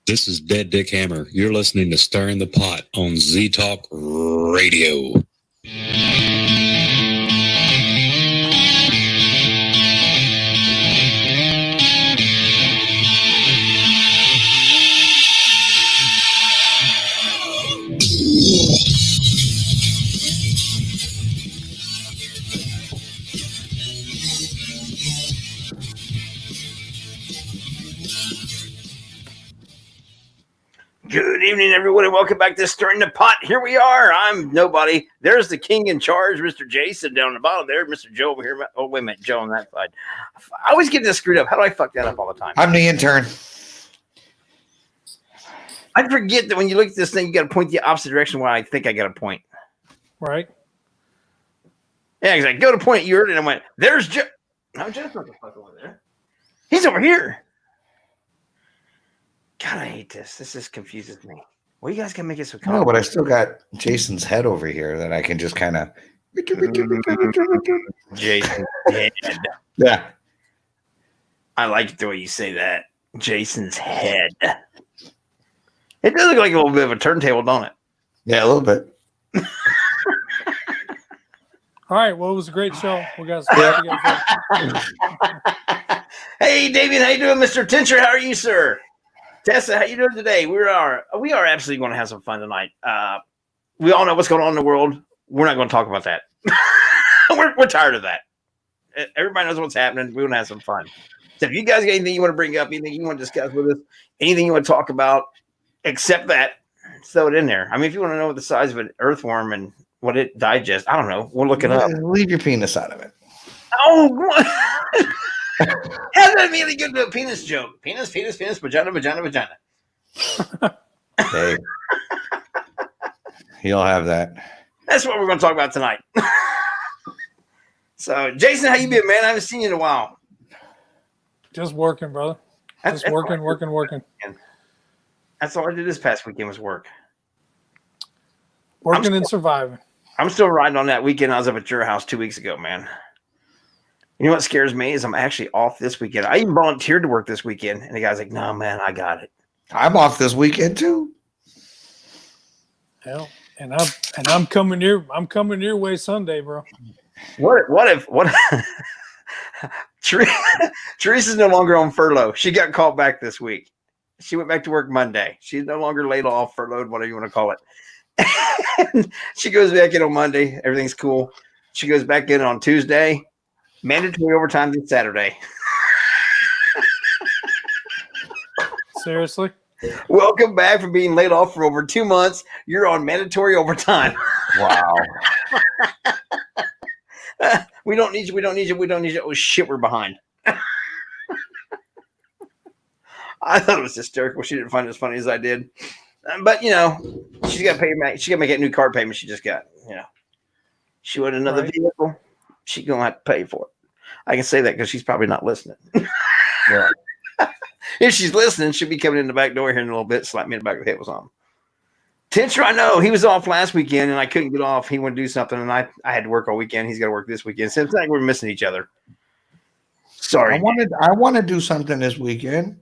This is Dead Dick Hammer. You're listening to Stirring the Pot on Z Talk Radio. Good evening, everyone, and welcome back to Stirring the Pot. Here we are. I'm nobody. There's the king in charge, Mr. Jason, down the bottom there. Mr. Joe over here. Oh, wait a minute. Joe on that side. I always get this screwed up. How do I fuck that up all the time? I'm the intern. I forget that when you look at this thing, you got to point the opposite direction where I think I got to point. Right. Yeah, because I go to point at yours, and I went, there's Joe. No, Joe's not the fuck over there. He's over here. God, I hate this. This just confuses me. Well, you guys can make it so complicated. No, but I still got Jason's head over here that I can just kind of. Jason. Yeah. I like the way you say that. Jason's head. It does look like a little bit of a turntable, don't it? Yeah, a little bit. All right. Well, it was a great show. We got some Hey, David, how you doing, Mr. Tincher? How are you, sir? Tessa, how you doing today? We are absolutely going to have some fun tonight. We all know what's going on in the world. We're not going to talk about that. we're tired of that. Everybody knows what's happening. We want to have some fun. So if you guys got anything you want to bring up, anything you want to discuss with us, anything you want to talk about, except that, throw it in there. I mean, if you want to know the size of an earthworm and what it digests, I don't know. We'll look it up. Leave your penis out of it. Oh, what? How did I immediately get to a penis joke? Penis, vagina. Hey. He'll have that. That's what we're going to talk about tonight. So, Jason, how you been, man? I haven't seen you in a while. Just working, brother. Just working. That's all I did this past weekend was work. Working and surviving. I'm still riding on that weekend I was up at your house 2 weeks ago, man. You know what scares me is I'm actually off this weekend. I even volunteered to work this weekend, and the guy's like, "No, man, I got it." I'm off this weekend too. Hell, and I'm coming your way Sunday, bro. What if Teresa's no longer on furlough? She got called back this week. She went back to work Monday. She's no longer laid off, furloughed, whatever you want to call it. And she goes back in on Monday. Everything's cool. She goes back in on Tuesday. Mandatory overtime this Saturday. Seriously? Welcome back from being laid off for over 2 months. You're on mandatory overtime. Wow. We don't need you. Oh, shit, we're behind. I thought it was hysterical. She didn't find it as funny as I did. But, you know, she's got to pay. She got to make a new car payment she just got. You know, she wanted another vehicle. She's going to have to pay for it. I can say that because she's probably not listening. Yeah. If she's listening, she'll be coming in the back door here in a little bit, slap me in the back of the head with something. Tincher, I know. He was off last weekend, and I couldn't get off. He wanted to do something, and I had to work all weekend. He's got to work this weekend. So it's like we're missing each other. Sorry. I want to do something this weekend.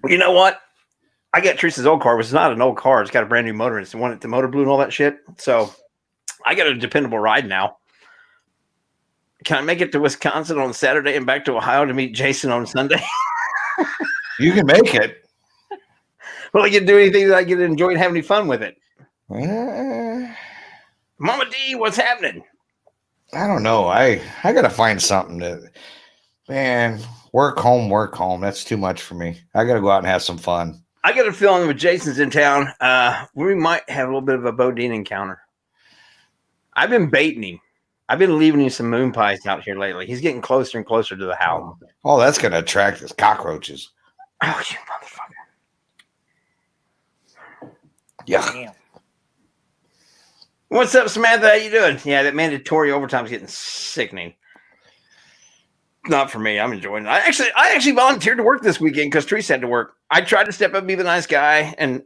You know what? I got Teresa's old car, which is not an old car. It's got a brand new motor. It's the one at the motor blue and all that shit. So I got a dependable ride now. Can I make it to Wisconsin on Saturday and back to Ohio to meet Jason on Sunday? You can make it. Well, I get to do anything that I get to enjoy and have any fun with it. Mama D, what's happening? I don't know. I got to find something to, man, work home. That's too much for me. I got to go out and have some fun. I got a feeling with Jason's in town, we might have a little bit of a Bodine encounter. I've been baiting him. I've been leaving him some moon pies out here lately. He's getting closer and closer to the house. Oh, that's going to attract his cockroaches. Oh, you motherfucker. Yeah. Damn. What's up, Samantha? How you doing? Yeah, that mandatory overtime's getting sickening. Not for me. I'm enjoying it. I actually volunteered to work this weekend because Teresa had to work. I tried to step up and be the nice guy, and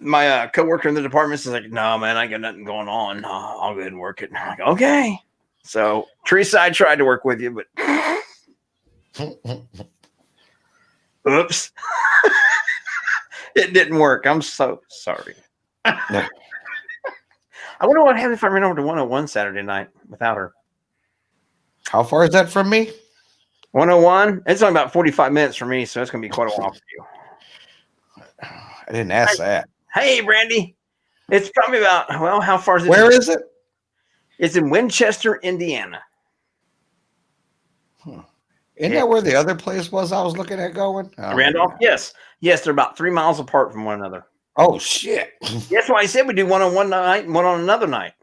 my coworker in the department is like, "No, man, I got nothing going on. I'll go ahead and work it." I'm like, "Okay." So, Teresa, I tried to work with you, but oops. It didn't work. I'm so sorry. No. I wonder what happened if I ran over to 101 Saturday night without her. How far is that from me? 101? It's only about 45 minutes for me, so it's going to be quite a while for you. I didn't ask that. Hey, Brandy. It's probably about, well, how far is it? Where is it? It's in Winchester, Indiana. Isn't that where the other place was I was looking at going? Oh, Randolph? Yes. Yes, they're about 3 miles apart from one another. Oh, shit. That's why I said we do one on one night and one on another night.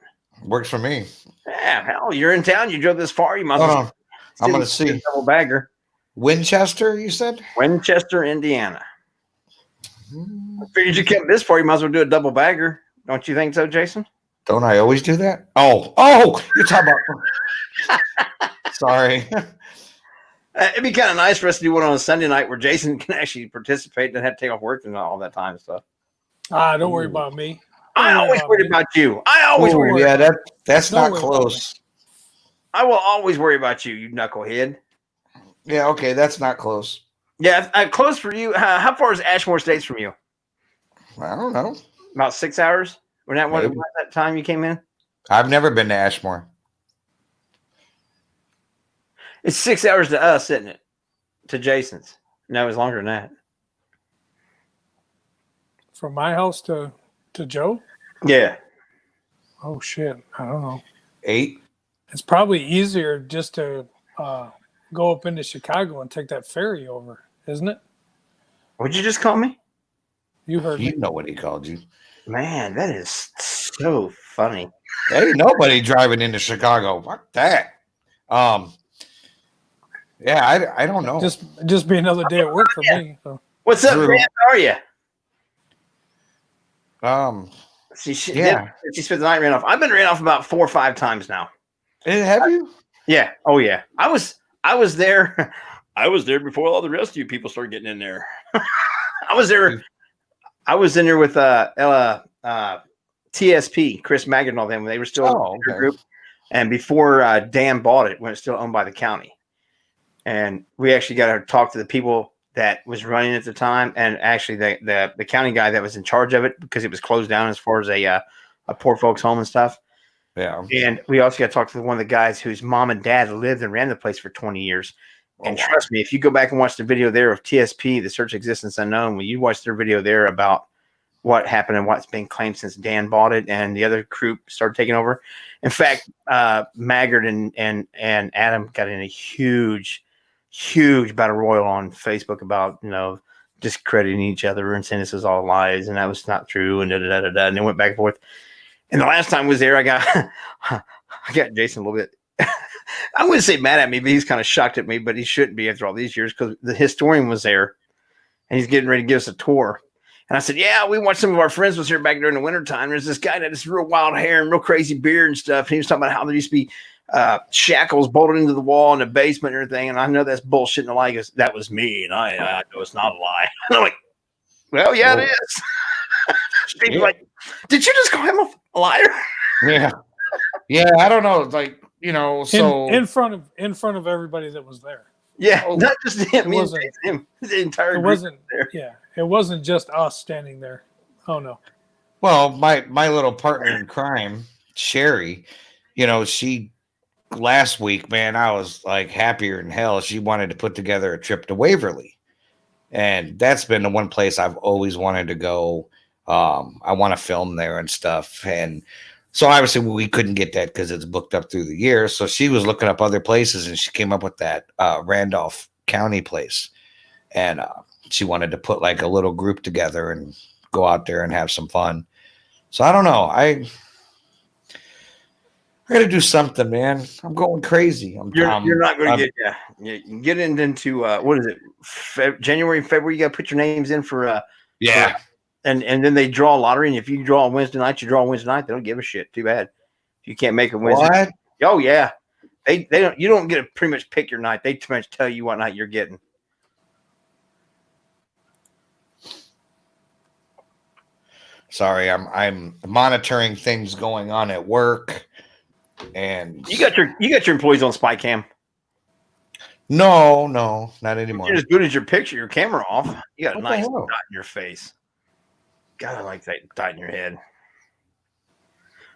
Works for me. Yeah, hell, you're in town. You drove this far. You must Hold have on. I'm going to see. double bagger. Winchester, you said? Winchester, Indiana. I figured you kept this far. You might as well do a double bagger. Don't you think so, Jason? Don't I always do that? Oh, you're talking about. Sorry. It'd be kind of nice for us to do one on a Sunday night where Jason can actually participate and have to take off work and all that time stuff. Don't worry about me. I always worry about you. I always worry. Yeah, that's Don't not worry close. I will always worry about you, you knucklehead. Yeah, okay, that's not close. Yeah, close for you. How far is Ashmore States from you? I don't know. About 6 hours. When that Maybe. that time you came in? I've never been to Ashmore. It's 6 hours to us, isn't it? To Jason's. No, it's longer than that. From my house to Joe? Yeah. Oh, shit. I don't know. 8? It's probably easier just to go up into Chicago and take that ferry over, isn't it? What'd you just call me? You heard me. You know what he called you. Man, that is so funny. Ain't nobody driving into Chicago. Fuck that. Yeah, I don't know. Just be another day at work for me. So. What's up, True. man? How are you? She Yeah. She spent the night ran off. I've been ran off about 4 or 5 times now. Have you? Yeah. Oh yeah. I was there. I was there before all the rest of you people started getting in there. I was there. I was in there with TSP, Chris Maggard and all them when they were still in the group. And before Dan bought it, when it's still owned by the county. And we actually got to talk to the people that was running at the time, and actually the county guy that was in charge of it, because it was closed down as far as a poor folks home and stuff. Yeah. And we also got to talk to one of the guys whose mom and dad lived and ran the place for 20 years. And trust me, if you go back and watch the video there of TSP, the Search Existence Unknown, when you watch their video there about what happened and what's been claimed since Dan bought it and the other group started taking over. In fact, Maggard and Adam got in a huge battle royal on Facebook about, discrediting each other and saying this is all lies and that was not true and and they went back and forth. And the last time I was there, I got Jason a little bit. I wouldn't say mad at me, but he's kind of shocked at me, but he shouldn't be after all these years because the historian was there and he's getting ready to give us a tour. And I said, yeah, we watched some of our friends was here back during the wintertime. There's this guy that had this real wild hair and real crazy beard and stuff. And he was talking about how there used to be shackles bolted into the wall in the basement and everything. And I know that's bullshit. And the lie goes, that was me. And I know it's not a lie. And I'm like, well, yeah, it is. People like, did you just call him a liar? Yeah. Yeah, I don't know. Like, so in front of everybody that was there. Yeah, not just him. It wasn't him. The entire It group wasn't. there. Yeah, it wasn't just us standing there. Oh no. Well, my little partner in crime, Sherry, she last week, man, I was like happier than hell. She wanted to put together a trip to Waverly. And that's been the one place I've always wanted to go. I want to film there and stuff. And so obviously we couldn't get that because it's booked up through the year. So she was looking up other places and she came up with that Randolph County place. And she wanted to put like a little group together and go out there and have some fun. So I don't know. I got to do something, man. I'm going crazy. You're not going to get into what is it? January, February. You got to put your names in for and then they draw a lottery. And if you draw on Wednesday night, you draw on Wednesday night. They don't give a shit. Too bad. If you can't make it Wednesday. What? Oh yeah. They don't. You don't get to pretty much pick your night. They pretty much tell you what night you're getting. Sorry, I'm monitoring things going on at work, and You got your employees on spy cam. no, not anymore. You're as good as your picture, your camera off. You got a What the nice hell? dot in your face. God, I like that thought in your head.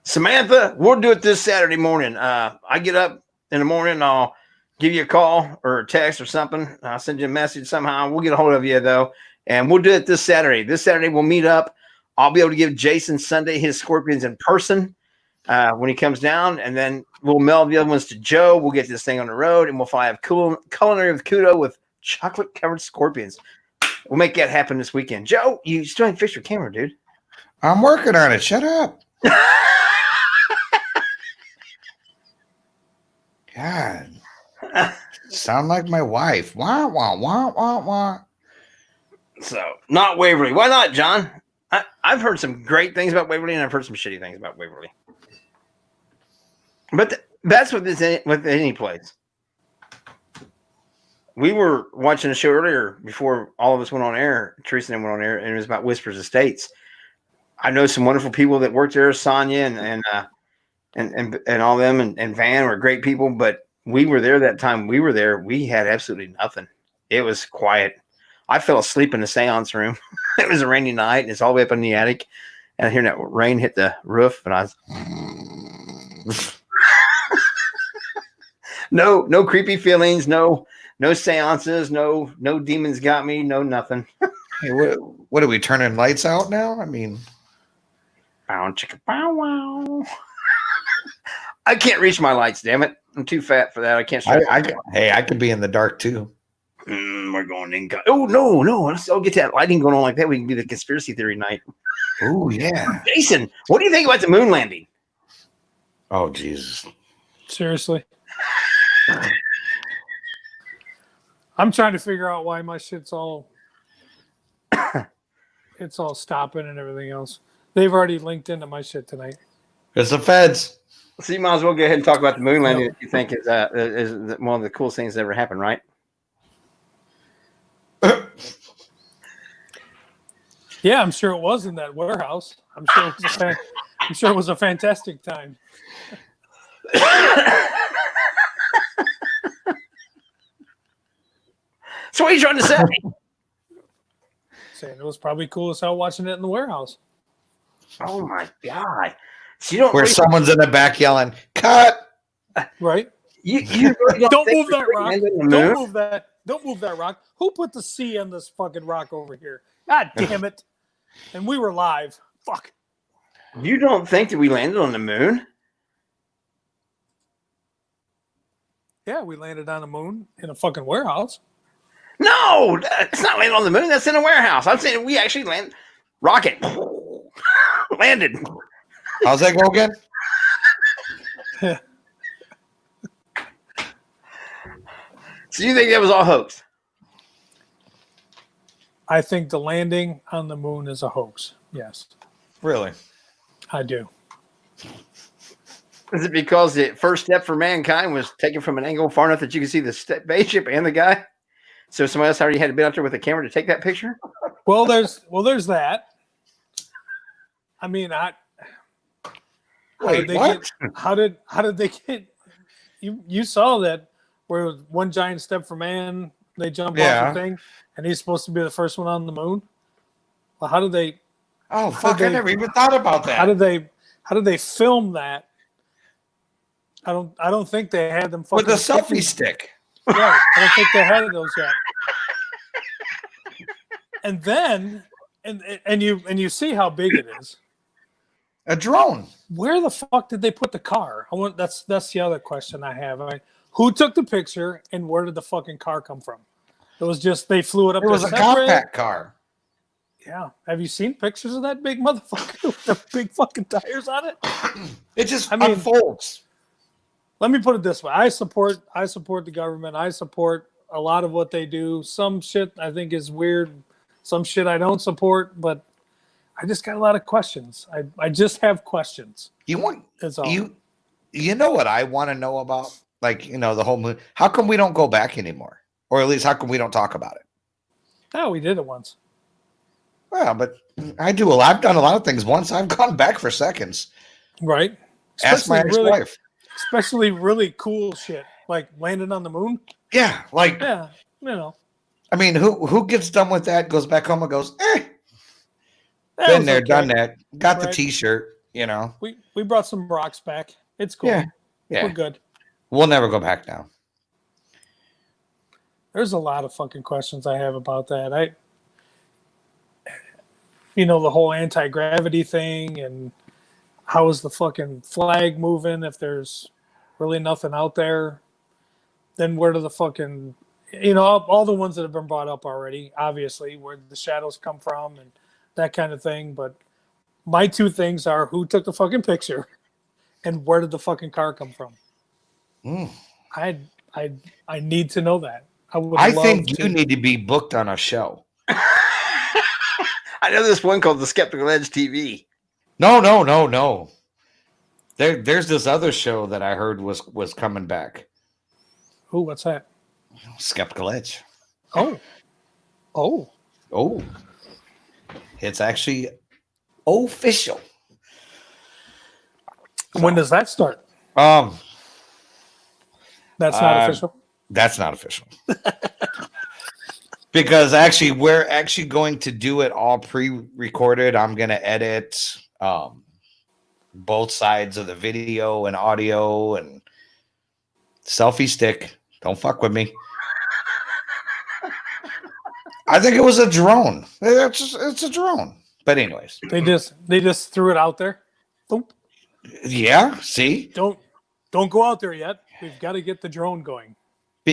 Samantha, we'll do it this Saturday morning. I get up in the morning. I'll give you a call or a text or something. I'll send you a message somehow. We'll get a hold of you, though. And we'll do it this Saturday. This Saturday, we'll meet up. I'll be able to give Jason Sunday his scorpions in person when he comes down. And then we'll mail the other ones to Joe. We'll get this thing on the road. And we'll have culinary with Kudo with chocolate-covered scorpions. We'll make that happen this weekend. Joe, you still haven't fixed your camera, dude. I'm working on it. Shut up. God. Sound like my wife. Wah, wah, wah, wah, wah. So, not Waverly. Why not, John? I've heard some great things about Waverly, and I've heard some shitty things about Waverly. But that's with any place. We were watching a show earlier before all of us went on air. Teresa and I went on air, and it was about Whispers Estates. I know some wonderful people that worked there. Sonia and all them and Van were great people, but we were there that time. We were there. We had absolutely nothing. It was quiet. I fell asleep in the seance room. It was a rainy night, and it's all the way up in the attic. And I hear that rain hit the roof, and I was no creepy feelings, no seances, no demons got me, no nothing. Hey, what are we turning lights out now? I mean, bow chicka bow wow. I can't reach my lights, damn it. I'm too fat for that. I can't. I could be in the dark too. We're going in. Oh no! I'll get that lighting going on like that. We can do the conspiracy theory night. Oh yeah, Jason, what do you think about the moon landing? Oh Jesus! Seriously, I'm trying to figure out why my shit's all it's all stopping and everything else. They've already linked into my shit tonight. It's the feds. So you might as well go ahead and talk about the moon landing. If you think is one of the coolest things that ever happened, right? Yeah, I'm sure it was in that warehouse. I'm sure it was a fantastic time. So what are you trying to say? Saying it was probably cool as hell watching it in the warehouse. Oh my god! So you don't Where someone's in the back yelling, "Cut!" Right? You really Don't move that rock. landed on the Don't moon? move that. Don't move that rock. Who put the C on this fucking rock over here? God damn it! And we were live. Fuck. You don't think that we landed on the moon? Yeah, we landed on the moon in a fucking warehouse. No, it's not landing on the moon. That's in a warehouse. I'm saying we actually landed. Rocket landed. How's that go again? So you think that was all hoax? I think the landing on the moon is a hoax. Yes, Really? I do. Is it because the first step for mankind was taken from an angle far enough that you could see the spaceship and the guy? So somebody else already had to be out there with a camera to take that picture? Well, there's that. I mean, Wait, what? How did they get? You saw that where it was one giant step for man. They jump off the thing, and he's supposed to be the first one on the moon. Well, how did they? Oh fuck! I never even thought about that. How did they film that? I don't think they had them fucking With a selfie stick. Right. I don't think they had those yet. And then, and you see how big it is. A drone. Where the fuck did they put the car? That's the other question I have. Who took the picture and where did the fucking car come from? It was just they flew it up. It was a compact car. Yeah. Have you seen pictures of that big motherfucker with the big fucking tires on it? It just unfolds. Let me put it this way. I support the government. I support a lot of what they do. Some shit I think is weird. Some shit I don't support, but I just got a lot of questions. I just have questions. You know what I want to know about? Like, the whole moon. How come we don't go back anymore? Or at least how come we don't talk about it? Oh, we did it once. Well, but I've done a lot of things once. I've gone back for seconds. Right. Ask my ex-wife. Especially really cool shit, like landing on the moon. Yeah, like yeah, I mean, who gets done with that, goes back home and goes, That Been was there, okay. done that. Got the Right. T-shirt. You know. We brought some rocks back. It's cool. Yeah. Yeah. We're good. We'll never go back now. There's a lot of fucking questions I have about that. The whole anti-gravity thing, and how is the fucking flag moving if there's really nothing out there? Then where do the fucking, all the ones that have been brought up already, obviously, where the shadows come from and that kind of thing. But my two things are who took the fucking picture and where did the fucking car come from? Mm. I need to know that. I think you need to be booked on a show. I know this one called the Skeptical Edge TV. No. There's this other show that I heard was coming back. Ooh, what's that? Skeptical Edge. Oh. It's actually official. When does that start? That's That's not official. That's not official. Because actually, we're actually going to do it all pre-recorded. I'm going to edit both sides of the video and audio and selfie stick. Don't fuck with me. I think it was a drone. It's a drone. But anyways, They just threw it out there. Boom. yeah. See, Don't go out there yet. We've got to get the drone going.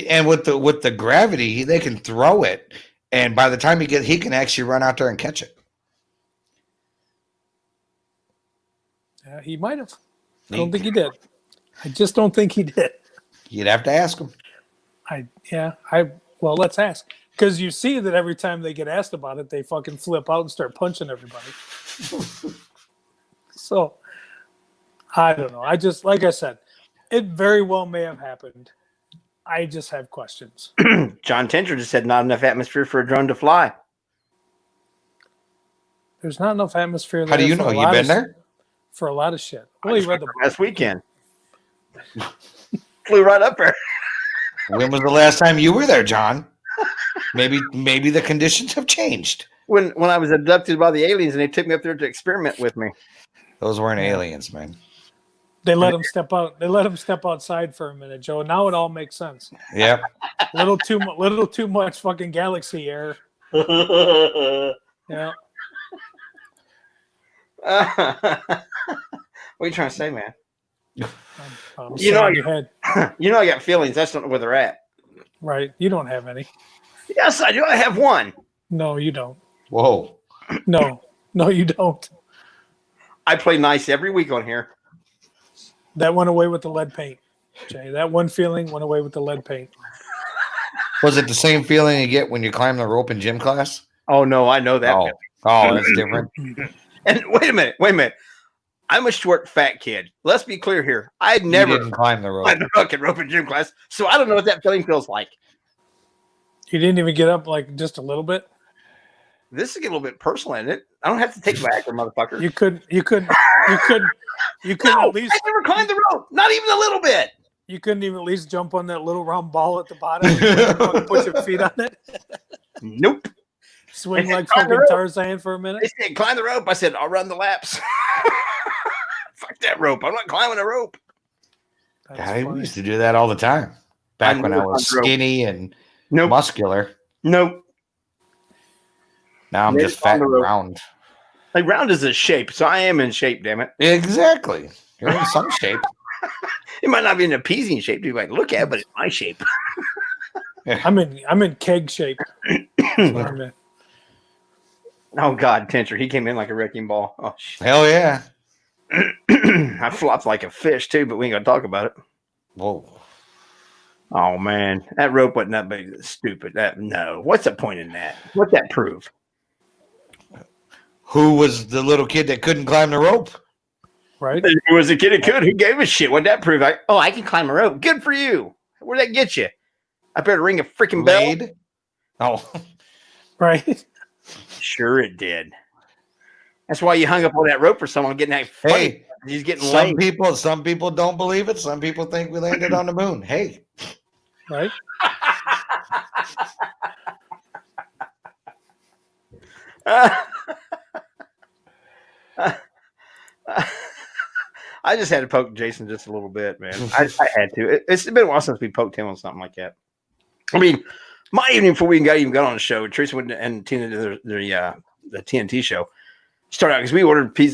and with the gravity, they can throw it, and by the time he can actually run out there and catch it. Yeah, he might have. I don't think he did. I just don't think he did. You'd have to ask him. Well, let's ask. Because you see that every time they get asked about it, they fucking flip out and start punching everybody. So, I don't know. Like I said, it very well may have happened. I just have questions. John Tinter just said not enough atmosphere for a drone to fly. There's not enough atmosphere there. How do you know? You been there? For a lot of shit. Well, you read the last weekend. Flew right up there. When was the last time you were there, John? Maybe the conditions have changed. When I was abducted by the aliens and they took me up there to experiment with me. Those weren't aliens, man. They let him step out. They let him step outside for a minute, Joe. Now it all makes sense. Yep. Little too much fucking galaxy air. Yeah. What are you trying to say, man? I'm You know, saying your head. You know I got feelings. That's not where they're at. Right. You don't have any. Yes, I do. I have one. No, you don't. Whoa. No, you don't. I play nice every week on here. That went away with the lead paint, Jay. That one feeling went away with the lead paint. Was it the same feeling you get when you climb the rope in gym class? Oh no, I know that. Oh, that's different. And wait a minute. I'm a short, fat kid. Let's be clear here. I'd never You didn't climb the rope. climbed the fucking rope in gym class, so I don't know what that feeling feels like. You didn't even get up like just a little bit. This is getting a little bit personal, isn't it? I don't have to take my actor, motherfucker. You could No, at least. I never climbed the rope. Not even a little bit. You couldn't even at least jump on that little round ball at the bottom. And put your feet on it. Nope. Swing like Climb the fucking rope. Tarzan for a minute. They said climb the rope. I said I'll run the laps. Fuck that rope. I'm not climbing a rope. That's God, we funny. used to do that all the time. Back when I never was climbed the rope. skinny and Nope. muscular. Nope. Now I'm Never just fat climbed the and rope. round. Like round is a shape, so I am in shape. Damn it! Exactly. You're in some shape. It might not be an appeasing shape to like look at, but it's my shape. I'm in keg shape. That's what I'm in. Oh God, Tincher, he came in like a wrecking ball. Oh shit. Hell yeah. I flopped like a fish too, but we ain't gonna talk about it. Whoa. Oh man, that rope wasn't that big. Stupid. What's the point in that? What's that prove? Who was the little kid that couldn't climb the rope? Right? There was a kid who could. Who gave a shit? What'd that prove? Like, oh, I can climb a rope. Good for you. Where'd that get you? I better ring a freaking bell. Laid? Oh. Right? Sure, it did. That's why you hung up on that rope for someone getting that. Hey, he's getting some laid. people don't believe it. Some people think we landed on the moon. Hey. Right? just had to poke Jason just a little bit, man. I had to. It's been a while since we poked him on something like that. I mean, my evening before we even got on the show, Teresa went and Tina did the TNT show. Started out because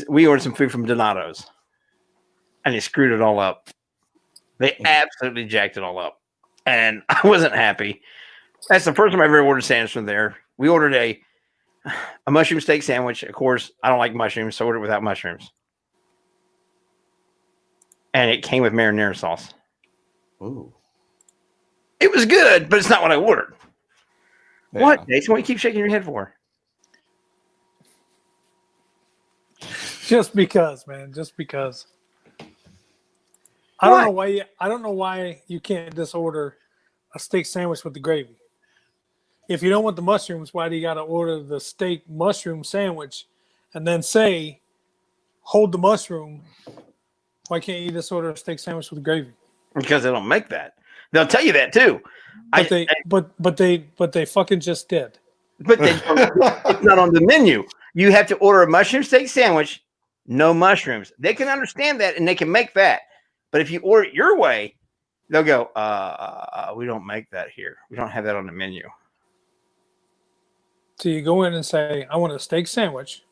we ordered some food from Donato's, and they screwed it all up. They absolutely jacked it all up, and I wasn't happy. That's the first time I've ever ordered sandwich from there. We ordered a mushroom steak sandwich. Of course, I don't like mushrooms, so I ordered it without mushrooms. And it came with marinara sauce. Ooh. It was good, but it's not what I ordered. Yeah. What, Jason? What do you keep shaking your head for? Just because, man. Just because. I don't know why you can't just order a steak sandwich with the gravy. If you don't want the mushrooms, why do you got to order the steak mushroom sandwich and then say, hold the mushroom? Why can't you just order a steak sandwich with gravy? Because they don't make that. They'll tell you that too. But they fucking just did. But it's not on the menu. You have to order a mushroom steak sandwich, no mushrooms. They can understand that and they can make that. But if you order it your way, they'll go, we don't make that here. We don't have that on the menu. So you go in and say, I want a steak sandwich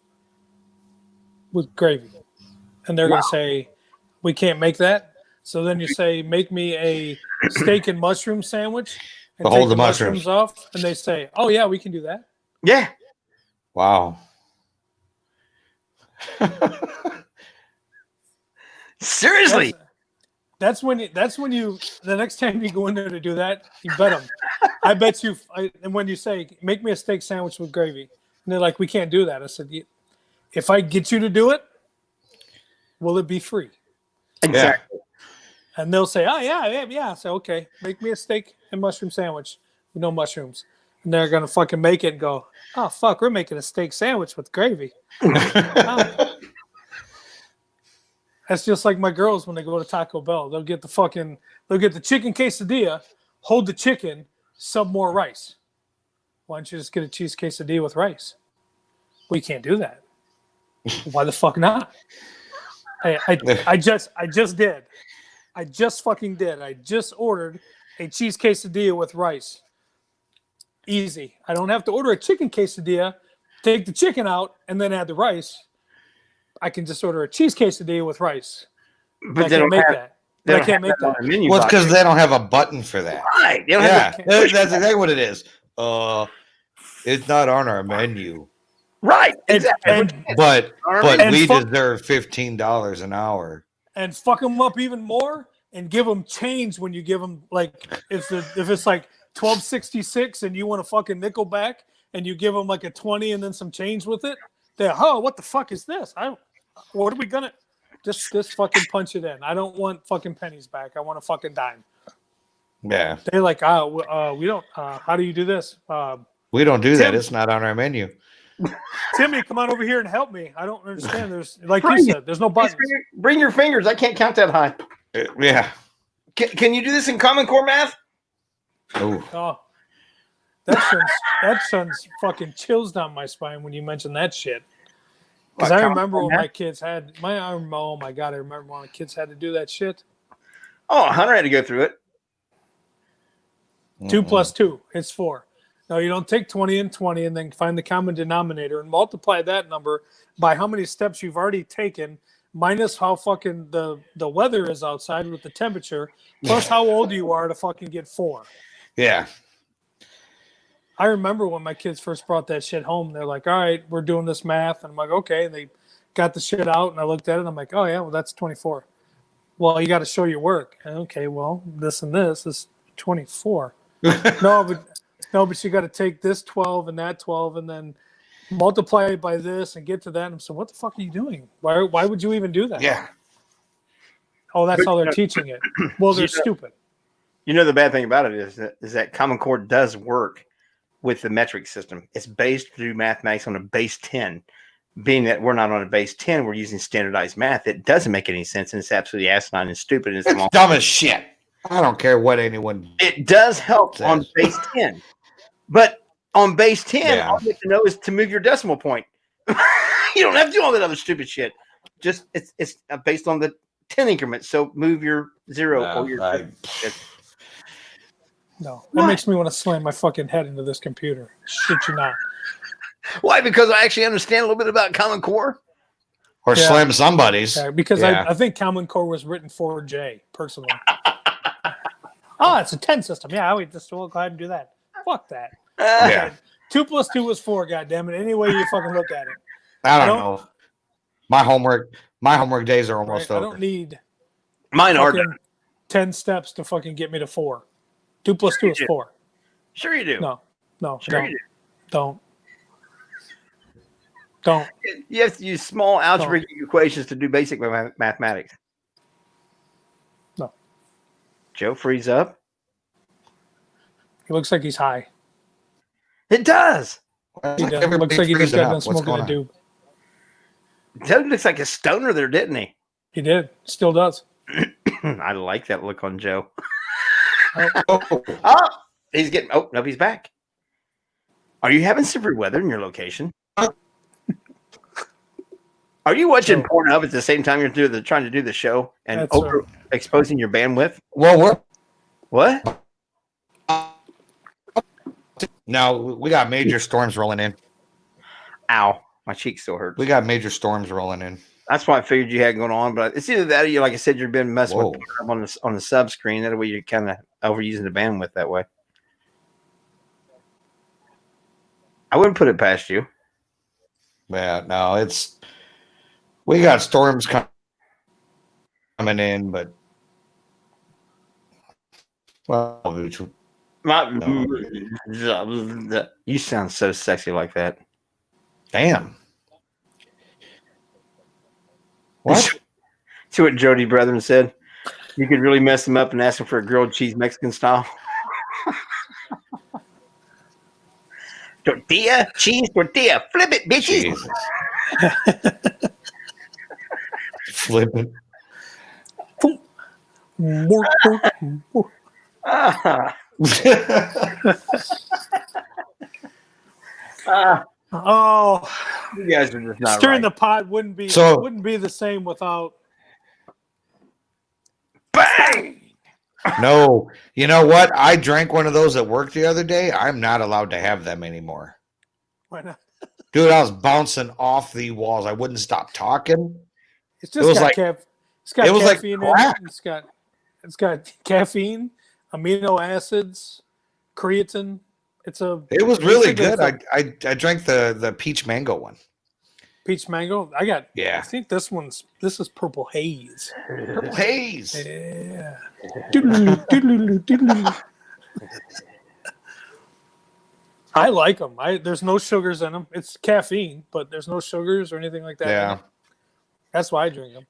with gravy. And they're going to say, we can't make that. So then you say, make me a steak and mushroom sandwich and Hold take the the mushrooms mushrooms off. And they say, oh, yeah, we can do that. Yeah. Wow. Seriously. That's when you the next time you go in there to do that, you bet them. I bet you. And when you say, make me a steak sandwich with gravy, and they're like, we can't do that. I said, if I get you to do it, will it be free? Exactly. And they'll say, oh, yeah. So, okay, make me a steak and mushroom sandwich with no mushrooms. And they're going to fucking make it and go, oh, fuck, we're making a steak sandwich with gravy. Oh. That's just like my girls when they go to Taco Bell. They'll get the chicken quesadilla, hold the chicken, sub more rice. Why don't you just get a cheese quesadilla with rice? We can't do that. Why the fuck not? I just did. I just fucking did. I just ordered a cheese quesadilla with rice. Easy. I don't have to order a chicken quesadilla, take the chicken out, and then add the rice. I can just order a cheese quesadilla with rice. But I can't make that. They I don't can't have make that on that. the menu Well, it's box. because they don't have a button for that. Right. They don't Yeah, have that's exactly what it is. It's not on our menu, right. Exactly. but And we fuck- deserve $15 an hour. And fuck them up even more and give them change when you give them, like, if it's like $12.66 and you want a fucking nickel back and you give them like a 20 and then some change with it, they're, oh, what the fuck is this? What are we gonna just fucking punch it in? I don't want fucking pennies back. I want a fucking dime. Yeah, They're like, we don't. How do you do this? we don't do that. Tim- It's not on our menu. Timmy, come on over here and help me. I don't understand. There's, like Bring you it. said, there's no buttons. Bring your fingers. I can't count that high. Yeah. Can you do this in Common Core math? Oh, Oh, that sends fucking chills down my spine when you mention that shit. Because I remember when my kids had oh my god, I remember when my kids had to do that shit. Oh, Hunter had to go through it. 2 + 2, it's 4. No, you don't take 20 and 20 and then find the common denominator and multiply that number by how many steps you've already taken, minus how fucking the weather is outside with the temperature, plus how old you are to fucking get 4. yeah. I remember when my kids first brought that shit home, they're like, all right, we're doing this math. And I'm like, okay. And they got the shit out and I looked at it and I'm like, oh, yeah, well, that's 24. Well, you got to show your work. Okay, well, this and this is 24. No, but you got to take this 12 and that 12 and then multiply it by this and get to that. And I'm saying, what the fuck are you doing? Why would you even do that? Yeah. Oh, that's how they're teaching it. Well, they're stupid. You know the bad thing about it is that Common Core does work with the metric system. It's based through mathematics on a base 10. Being that we're not on a base 10, we're using standardized math. It doesn't make any sense, and it's absolutely asinine and stupid. And It's dumb as shit. I don't care what anyone. It does help on base 10. But on base 10, Yeah. all you have to know is to move your decimal point. You don't have to do all that other stupid shit. Just it's based on the 10 increments. So move your zero No, or your. No, that What? makes me want to slam my fucking head into this computer. Shit, you not. Why? Because I actually understand a little bit about Common Core. Or Yeah. slam somebody's. Because Yeah. I think Common Core was written for J personally. Oh, it's a 10 system. Yeah, we'll go ahead and do that. Fuck that. Yeah. 2 plus 2 was 4. God damn it. Any way you fucking look at it. I don't know. My homework days are almost Right? I over. don't need Mine are. fucking 10 steps to fucking get me to 4. 2 plus 2 is 4. Sure you do. No, Sure don't. you Don't. You have to use small algebraic equations to do basic mathematics. No. Joe frees up. He looks like he's high. It does. He does. Looks like he just got done smoking a doob. Doug looks like a stoner there, didn't he? He did. Still does. I like that look on Joe. Oh, Oh, he's getting. Oh, no, he's back. Are you having severe weather in your location? Are you watching Pornhub at the same time you're trying to do the show and exposing your bandwidth? well, What? now we got major storms rolling in. Ow, my cheek still hurts. We got major storms rolling in. That's why I figured you had going on, but it's either that or you, like I said, you've been messing Whoa. with Pornhub on the sub screen. That way you're kind of overusing the bandwidth that way. I wouldn't put it past you. Yeah, no, we got storms coming in, but well, You sound so sexy like that. damn. What? See what Jody Brethren said? You could really mess him up and ask him for a grilled cheese Mexican style. Tortilla, cheese, tortilla. Flip it, bitches. Jesus. Flipping. Ah, Oh, you guys are just not stirring right. the pot wouldn't be the same without. Bang! No, you know what? I drank one of those at work the other day. I'm not allowed to have them anymore. Why not? Dude, I was bouncing off the walls. I wouldn't stop talking. It's just It was got like- it's got it was like caffeine in crack. it. It's got caffeine, amino acids, creatine. It was really basically good. I drank the peach mango one. peach mango. I Yeah. think this is purple haze. Purple haze. Yeah. Doodaloo, doodaloo, doodaloo. I like them. There's no sugars in them. It's caffeine, but there's no sugars or anything like that. in Yeah. it. That's why I drink them.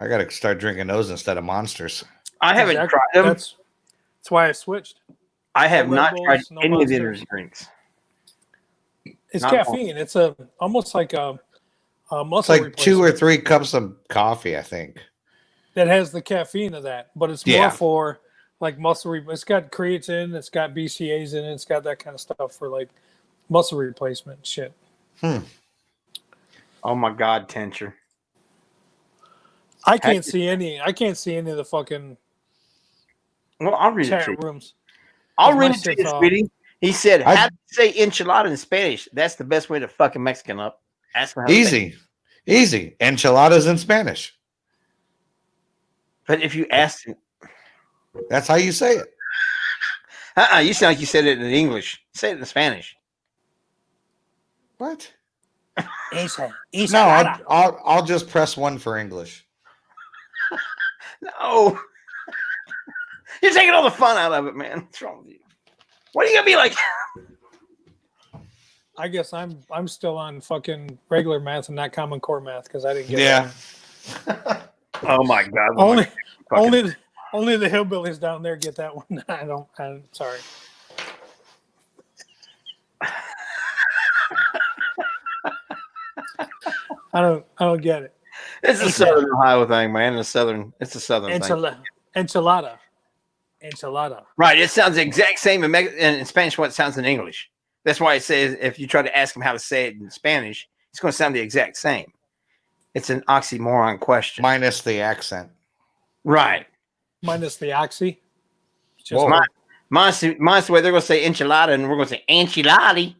I got to start drinking those instead of Monsters. I haven't tried them. That's why I switched. I have no Red not Bulls, tried no any of the Monsters. drinks. It's Not caffeine. It's almost like a muscle It's like replacement 2 or 3 cups of coffee, I think. that has the caffeine of that, but it's Yeah. more for like muscle. It's got creatine, it's got BCAAs in it, it's got that kind of stuff for like muscle replacement shit. Oh my God, Tencher. I can't see any of the fucking Well, I'll read it to chat you. rooms. I'll my read it to shit's you, off. sweetie. He said, I- how do you say enchilada in Spanish? That's the best way to fuck a Mexican up. Ask him how to say it. Easy. Enchiladas in Spanish. But if you ask him, That's how you say it. you sound like you said it in English. Say it in Spanish. What? Enchilada. No, I'll just press 1 for English. No. You're taking all the fun out of it, man. What's wrong with you? What are you gonna be like? I guess I'm still on fucking regular math and not Common Core math because I didn't get Yeah. that Oh my God. one. Fucking- Only the hillbillies down there get that one. I'm sorry. I don't get it. It's a Southern Ohio thing, man. It's a Southern thing. Enchilada. Right. It sounds the exact same in Spanish what it sounds in English. That's why it says if you try to ask him how to say it in Spanish, it's going to sound the exact same. It's an oxymoron question. Minus the accent. Right. minus the oxy. Just Whoa. Mine's the way they're going to say enchilada, and we're going to say enchilada.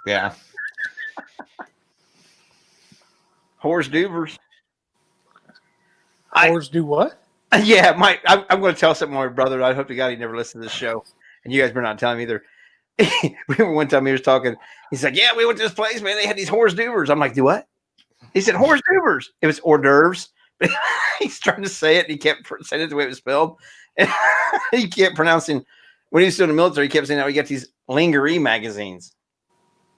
Yeah. Horse doovers. Horse do what? Yeah, I'm going to tell something to my brother. I hope to God he never listens to this show, and you guys better not tell him either. One time he was talking. He's like, "Yeah, we went to this place, man. They had these horse doovers." I'm like, "Do what?" He said, "Horse doovers." It was hors d'oeuvres. He's trying to say it, and he kept saying it the way it was spelled. And he kept pronouncing. When he was still in the military, he kept saying, "Oh, we got these lingerie magazines."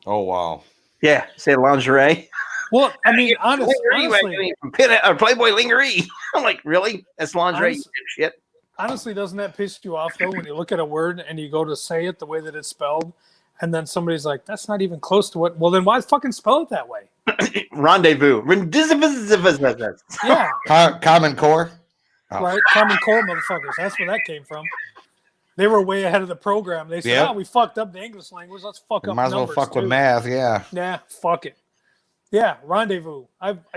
Oh wow. Yeah, say lingerie. Well, I mean, honestly, Lingerie from Playboy lingerie. I'm like, really? That's lingerie? Shit. honestly, doesn't that piss you off though when you look at a word and you go to say it the way that it's spelled, and then somebody's like, "That's not even close to what." Well, then why fucking spell it that way? Rendezvous. Yeah, Common Core. Oh. right. Common Core motherfuckers. That's where that came from. They were way ahead of the program. They said, Yep. "Oh, we fucked up the English language. Let's fuck up Might as well numbers fuck with too." math. Yeah. Nah, fuck it. Yeah, rendezvous.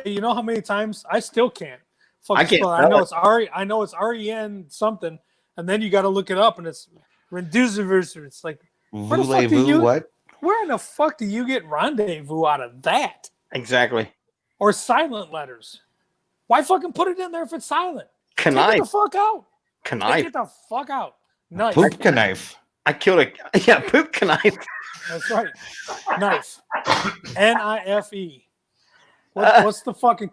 You know how many times I still can't. I can't spell it. spell it. It's R. I know it's REN something, and then you got to look it up, and it's rendezvous. It's like, Where the fuck do Voulez-vous you- what? where in the fuck do you get rendezvous out of that? Exactly. Or silent letters? Why fucking put it in there if it's silent? Take it the Knife. fuck out. Take Knife. it the fuck out. Nice. Poop knife. I killed a poop knife. That's right. Knife. N-I-F-E. What's the fucking?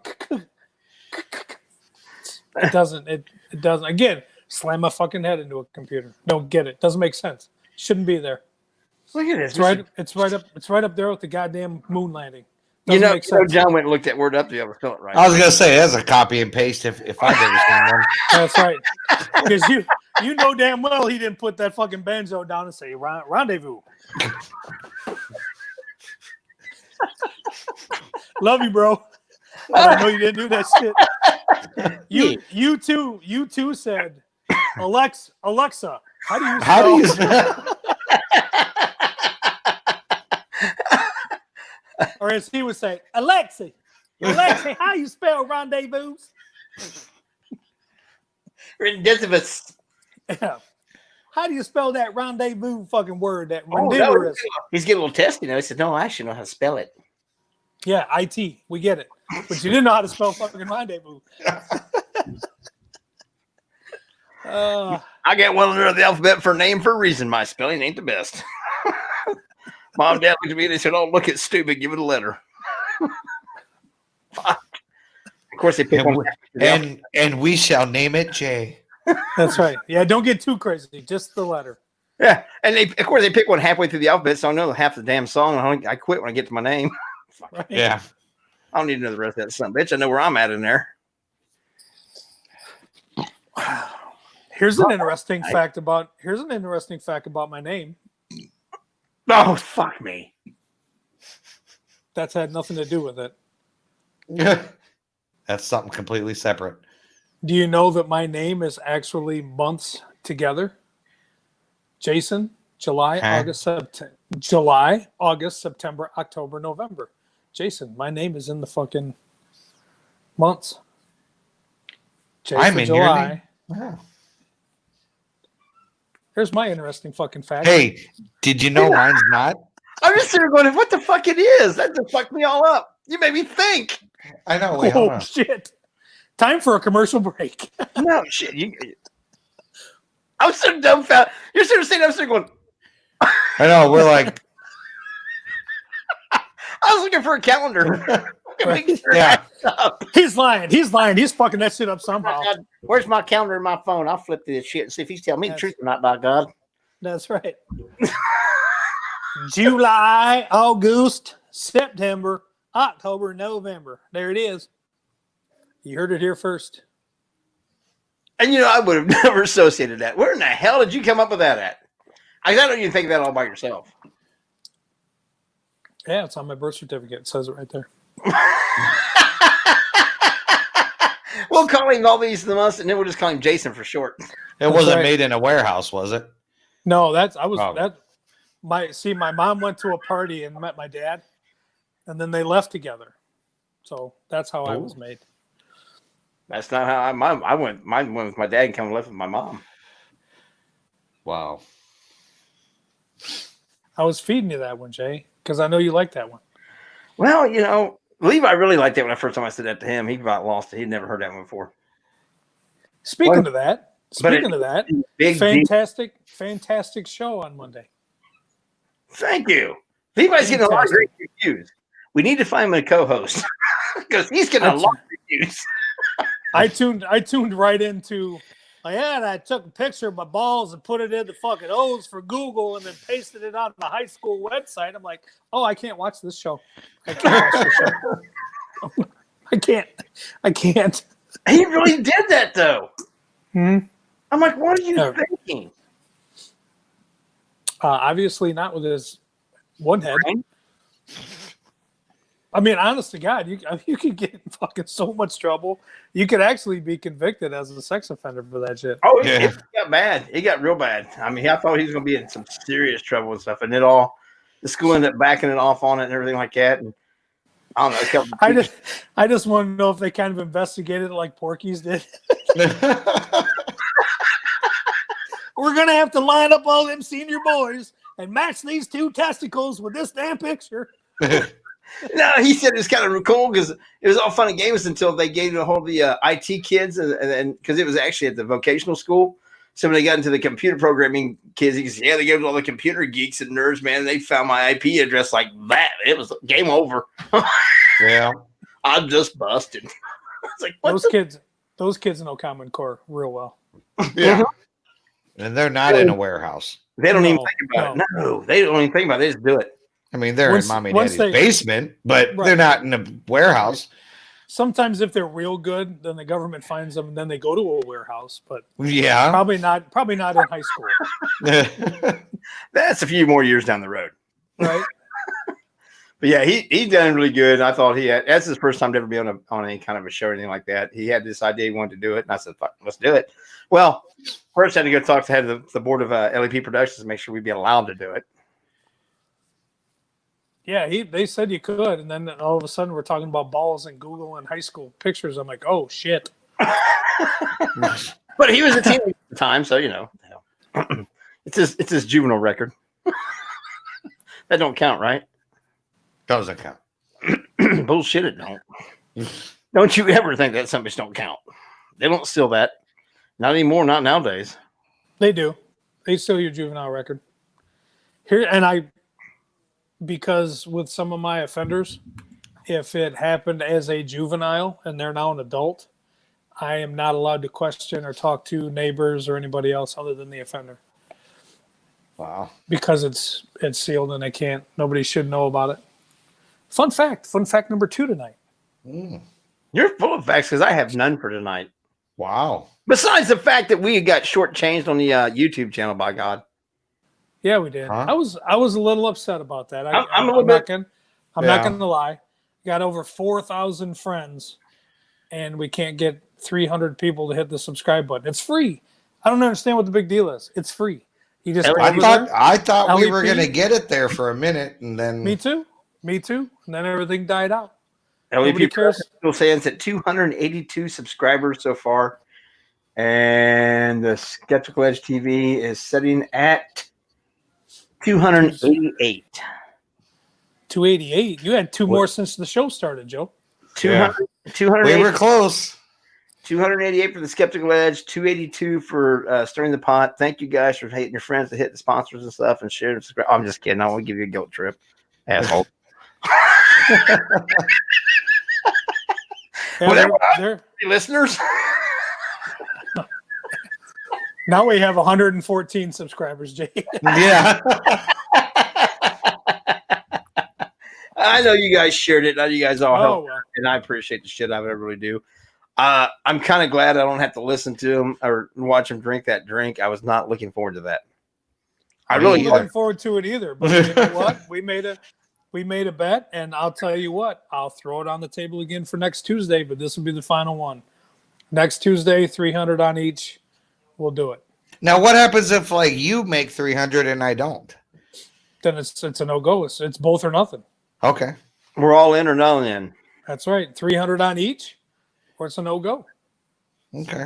It doesn't. It doesn't. Again, slam my fucking head into a computer. Don't get it. Doesn't make sense. Shouldn't be there. Look at this. It's right. It's right up. It's right up there with the goddamn moon landing. You Doesn't know, make sense. John went and looked that word up to be able to spell it right. I was gonna say that's a copy and paste if I've ever seen one. That's right. Because you know damn well he didn't put that fucking banjo down and say rendezvous. Love you, bro. I know you didn't do that shit. You too said, Alexa, how do you spell? Or as he would say, Alexa, how you spell rendezvous? Rendezvous. Yeah. How do you spell that rendezvous fucking word? That Oh, rendezvous. he's getting a little testy now. He said, "No, I actually know how to spell it." Yeah, IT. We get it. But you didn't know how to spell fucking rendezvous. I got one under the alphabet for a name for a reason. My spelling ain't the best. Mom and Dad looked at me and they said, "Oh, look, it's stupid. Give it a letter." Fuck. Of course, they picked one. And we shall name it J. That's right. Yeah, don't get too crazy. Just the letter. Yeah, and of course they pick one halfway through the alphabet, so I know half the damn song. I quit when I get to my name. Right? Yeah. I don't need to know the rest of that son of a bitch. I know where I'm at in there. Here's an interesting fact about my name. Oh, fuck me. That's had nothing to do with it. That's something completely separate. Do you know that my name is actually months together? Jason, July, August, September, October, November. Jason, my name is in the fucking months. J I'm for in your July. name. Wow. Here's my interesting fucking fact. Hey, did you know mine's not? I'm just sitting there going, what the fuck it is? That just fucked me all up. You made me think. I know. Wait, hold Oh on. shit! Time for a commercial break. No, shit. I was so dumbfounded. You're sitting there saying, I was sitting there going, I know. We're like, I was looking for a calendar. yeah. He's lying. He's fucking that shit up somehow. Oh, God, where's my calendar in my phone? I'll flip through this shit and see if he's telling me the truth or not, by God. That's right. July, August, September, October, November. There it is. You heard it here first. And I would have never associated that. Where in the hell did you come up with that at? I don't even think of that all by yourself. Yeah, it's on my birth certificate. It says it right there. We'll call him all these the months, and then we'll just call him Jason for short. It wasn't right. made in a warehouse, was it? No, Oh. my mom went to a party and met my dad, and then they left together. So that's how I was made. That's not how I went. Mine went with my dad and come left with my mom. Wow. I was feeding you that one, Jay, because I know you like that one. Well, Levi really liked that when the first time I said that to him. He about lost it. He'd never heard that one before. Speaking of that, Big fantastic show on Monday. Thank you. Levi's getting a lot of great reviews. We need to find him a co-host because he's getting a lot of reviews. I tuned right into. I took a picture of my balls and put it in the fucking O's for Google and then pasted it on the high school website. I'm like, oh, I can't watch this show. I can't watch this show. I can't. He really did that though. Hmm? I'm like, what are you thinking? Obviously not with his one head. I mean, honest to God, you could get in fucking so much trouble. You could actually be convicted as a sex offender for that shit. Oh, yeah. It got bad. It got real bad. I mean, I thought he was going to be in some serious trouble and stuff. And the school ended up backing it off on it and everything like that. And I don't know. I just want to know if they kind of investigated it like Porky's did. We're going to have to line up all them senior boys and match these two testicles with this damn picture. No, he said it was kind of cool because it was all fun and games until they gave it a hold of the IT kids, and because it was actually at the vocational school. So when they got into the computer programming kids, he said, they gave it all the computer geeks and nerds, man. And they found my IP address like that. It was game over. Yeah, I'm just busted. It's like those kids know Common Core real well. Yeah, and they're not in a warehouse. They don't even think about it. No, they don't even think about it. They just do it. I mean, they're in mommy and daddy's basement, but they're not in a warehouse. Sometimes if they're real good, then the government finds them and then they go to a warehouse. But yeah, probably not in high school. That's a few more years down the road. Right. But yeah, he done really good. I thought that's his first time to ever be on any kind of a show or anything like that. He had this idea he wanted to do it. And I said, fuck, let's do it. Well, first I had to go talk to the head of the board of LEP Productions to make sure we'd be allowed to do it. Yeah, they said you could, and then all of a sudden we're talking about balls and Google and high school pictures. I'm like, oh shit. But he was a teenager at the time, so it's his juvenile record. That don't count, right? Doesn't count. Bullshit, it don't. Don't you ever think that some bitch don't count? They don't steal that. Not anymore. Not nowadays. They do. They steal your juvenile record. Here, and because with some of my offenders, if it happened as a juvenile and they're now an adult, I am not allowed to question or talk to neighbors or anybody else other than the offender. Wow. Because it's sealed and nobody should know about it. Fun fact number 2 tonight. You're full of facts because I have none for tonight. Wow. Besides the fact that we got shortchanged on the YouTube channel, by God. Yeah, we did. Huh? I was a little upset about that. I'm not gonna lie. Got over 4,000 friends, and we can't get 300 people to hit the subscribe button. It's free. I don't understand what the big deal is. It's free. You just I thought we were LEP. gonna get it there for a minute, and then Me too. And then everything died out. LEP cares. still stands at 282 subscribers so far, and the Skeptical Edge TV is sitting at 288. 288. You had 2 more since the show started, Joe. 200, we were close. 288 for the Skeptical Edge, 282 for Stirring the Pot. Thank you guys for hating your friends to hit the sponsors and stuff and share and subscribe. I'm just kidding. I want to give you a guilt trip, asshole. They're Listeners. now we have 114 subscribers, Jay. Yeah. I know you guys shared it. I know you guys all helped, well. and I appreciate the shit out of it. I really do. I'm kind of glad I don't have to listen to him or watch him drink that drink. I was not looking forward to that. I really wasn't looking forward to it either. But you know what? We made a bet, and I'll tell you what. I'll throw it on the table again for next Tuesday, but this will be the final one. Next Tuesday, 300 on each. We'll do it. Now, what happens if like you make 300 and I don't? Then it's a no-go. It's both or nothing. Okay. We're all in or none in. That's right. 300 on each, or it's a no-go. Okay.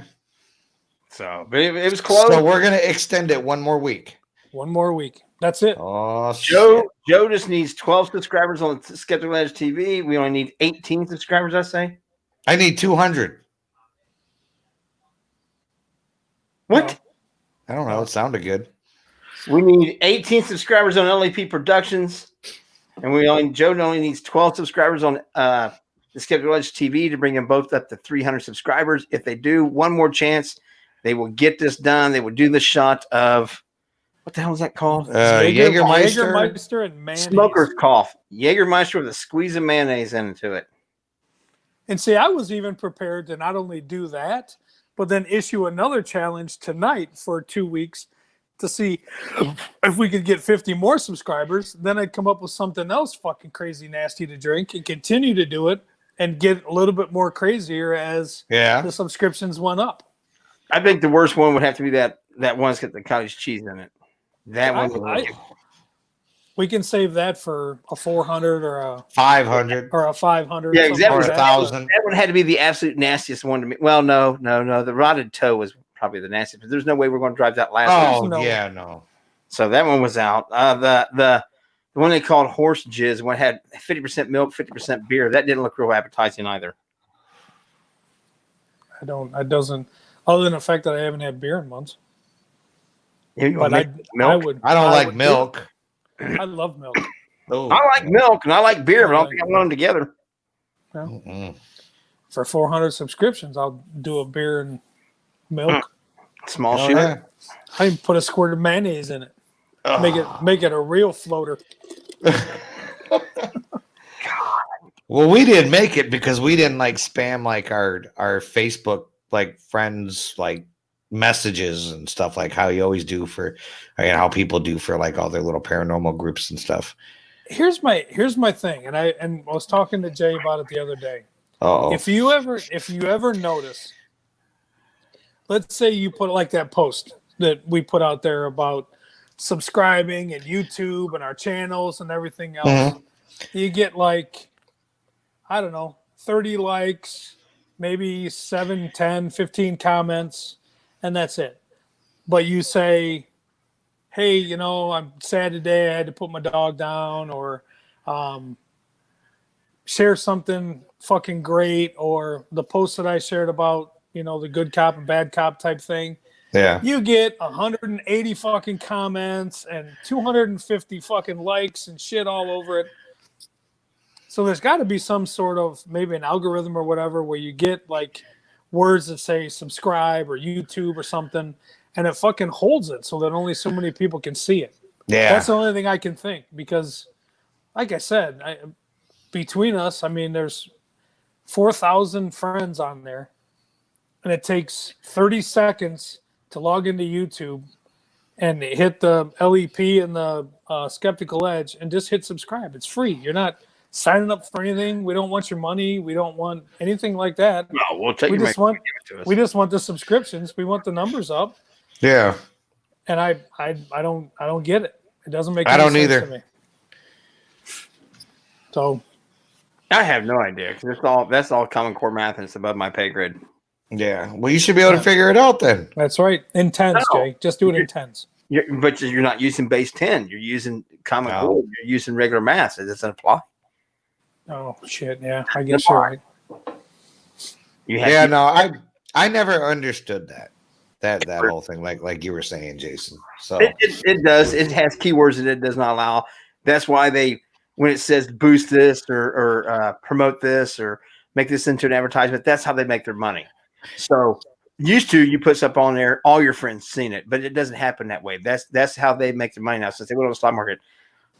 So, but it was close. So we're gonna extend it one more week. One more week. That's it. Oh, Joe shit. Joe just needs 12 subscribers on Skeptical Edge TV. We only need 18 subscribers, I say. I need 200. What? I don't know. It sounded good. We need 18 subscribers on LAP Productions, and Joe only needs 12 subscribers on the Skeptical Edge TV to bring them both up to 300 subscribers. If they do one more chance, they will get this done. They will do the shot of what the hell is that called? Jägermeister. Jägermeister and mayonnaise. Smoker's cough. Jägermeister with a squeeze of mayonnaise into it. And see, I was even prepared to not only do that, but then issue another challenge tonight for 2 weeks to see if we could get 50 more subscribers. Then I'd come up with something else fucking crazy nasty to drink and continue to do it and get a little bit more crazier as the subscriptions went up. I think the worst one would have to be that one that's got the cottage cheese in it. That one. We can save that for a 400 or a 500 or a 500. Yeah, exactly. Or 1,000. That one had to be the absolute nastiest one to me. Well, no. The rotted toe was probably the nastiest, but there's no way we're going to drive that last. Oh, one. no. So that one was out. The one they called horse jizz, one had 50% milk, 50% beer. That didn't look real appetizing either. It doesn't, other than the fact that I haven't had beer in months. But I would. I don't like milk. I love milk. Oh. I like milk and I like beer, but I don't think I want them together. Mm-mm. For 400 subscriptions, I'll do a beer and milk. Small Oh, shit. yeah. I even put a squirt of mayonnaise in it. Make it a real floater. Well, we didn't make it because we didn't like spam like our Facebook like friends like messages and stuff like how you always do for how people do for like all their little paranormal groups and stuff. Here's my thing, and I was talking to Jay about it the other day. Oh, If you ever notice, let's say you put like that post that we put out there about subscribing and YouTube and our channels and everything else, Mhm. you get like, I don't know, 30 likes, maybe 7, 10, 15 comments, and that's it. But you say, hey, I'm sad today, I had to put my dog down, or share something fucking great, or the post that I shared about, the good cop and bad cop type thing. yeah. You get 180 fucking comments and 250 fucking likes and shit all over it. So there's got to be some sort of maybe an algorithm or whatever where you get like words that say subscribe or YouTube or something, and it fucking holds it so that only so many people can see it. Yeah. That's the only thing I can think, because like I said, between us, there's 4,000 friends on there, and it takes 30 seconds to log into YouTube and hit the LEP and the Skeptical Edge and just hit subscribe. It's free. You're not signing up for anything. We don't want your money. We don't want anything like that. No, we'll take We your just money want and give it to us. we just want the subscriptions. We want the numbers up. Yeah. And I don't get it. It doesn't make I any don't sense either. to me. So I have no idea, because that's all Common Core math, and it's above my pay grade. Yeah. Well, you should be able to figure it out then. that's right. In tens, No. Jay. Just do it in tens. But you're not using base 10. You're using Common No. Core. You're using regular math. It doesn't apply. Oh shit, yeah. I guess you're right. You have Yeah. to- No, I never understood that whole thing. Like you were saying, Jason. So It does. It has keywords that it does not allow. That's why when it says boost this or promote this or make this into an advertisement, that's how they make their money. So used to, you put stuff on there, all your friends seen it, but it doesn't happen that way. That's how they make their money now. Since they go to the stock market,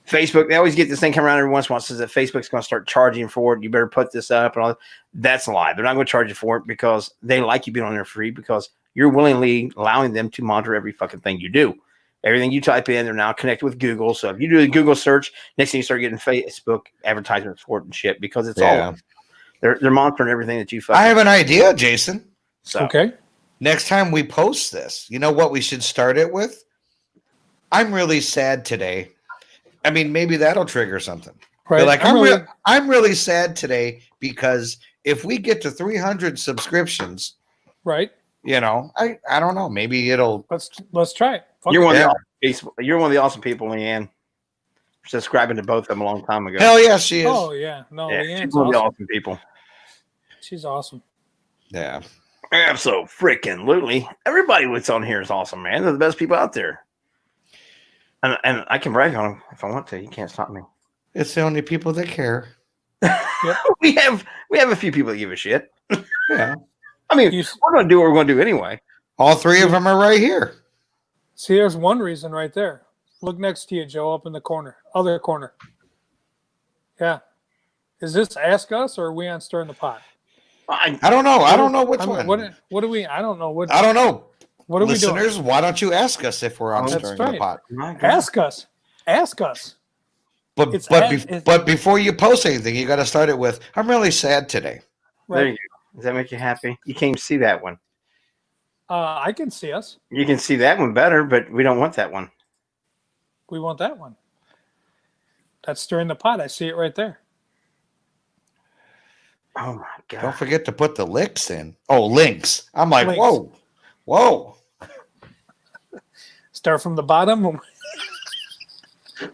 Facebook, they always get this thing come around every once in a while, says that Facebook's going to start charging for it. You better put this up and all that. That's a lie. They're not going to charge you for it because they like you being on there free, because you're willingly allowing them to monitor every fucking thing you do. Everything you type in, they're now connected with Google. So if you do a Google search, next thing you start getting Facebook advertisements for it and shit, because it's all they're monitoring everything that you fucking. I have an idea, Jason. So Okay. Next time we post this, you know what we should start it with? I'm really sad today. Maybe that'll trigger something. Right. Be like, I'm really sad today because if we get to 300 subscriptions, Right. You know, I don't know. Maybe it'll. Let's try it. Fuck You're it. one of Yeah. the awesome people. You're one of the awesome people, Leanne. Subscribing to both of them a long time ago. Hell yeah, she is. Oh yeah. No, yeah, Leanne's she's one of the awesome. awesome people. She's awesome. Yeah. Absolutely. Everybody that's on here is awesome, man. They're the best people out there. And I can brag on them if I want to. You can't stop me. It's the only people that care. We have a few people that give a shit. Yeah. I mean, You we're going to do what we're going to do anyway. All three of them are right here. see, there's one reason right there. Look next to you, Joe, up in the corner, other corner. Yeah. Is this Ask Us or are we on Stirring the Pot? I I don't know. I don't know which I mean, one. what do we? I don't know what. I don't know. What are we doing? Listeners, why don't you ask us if we're on Oh, Stirring that's the right. Pot? my God. Ask us. Ask us. But It's but at- be- it's- but before you post anything, you got to start it with, "I'm really sad today." There you Right. go. Does that make you happy? You can't even see that one. I can see us. You can see that one better, but we don't want that one. We want that one. That's Stirring the Pot. I see it right there. Oh my God. Don't forget to put the licks in. Oh, links. I'm like, Links. whoa. Start from the bottom.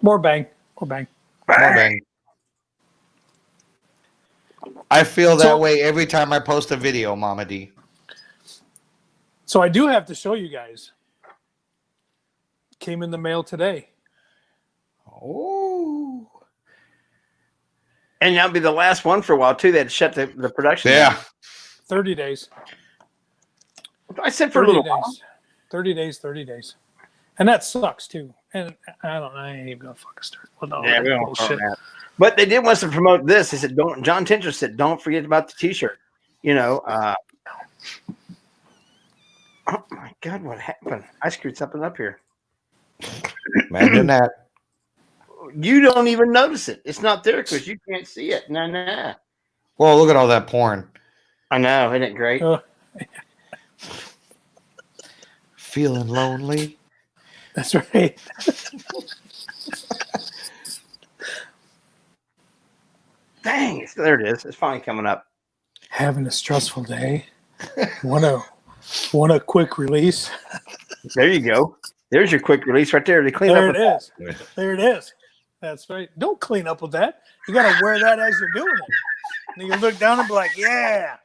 More bang. More bang. More bang. I feel that So- way every time I post a video, Mama D. So I do have to show you guys. Came in the mail today. Oh. And that'll be the last one for a while, too. They had to shut the production Yeah. down. 30 days. I said for a 30 little while. days. 30 days, 30 days. And that sucks too. And I ain't even gonna fucking start. Well, no, Yeah, we don't bullshit. that. But they did want us to promote this. They said, John Tinter said, don't forget about the t-shirt. You know, oh my God, what happened? I screwed something up here. Imagine that. You don't even notice it. It's not there because you can't see it. No. Whoa, look at all that porn. I know. Isn't it great? Feeling lonely. That's right. Dang, there it is. It's finally coming up. Having a stressful day. Want a quick release. There you go. There's your quick release right there. They clean There up. it is. There it is. That's right. Don't clean up with that. You got to wear that as you're doing it. And you look down and be like, yeah,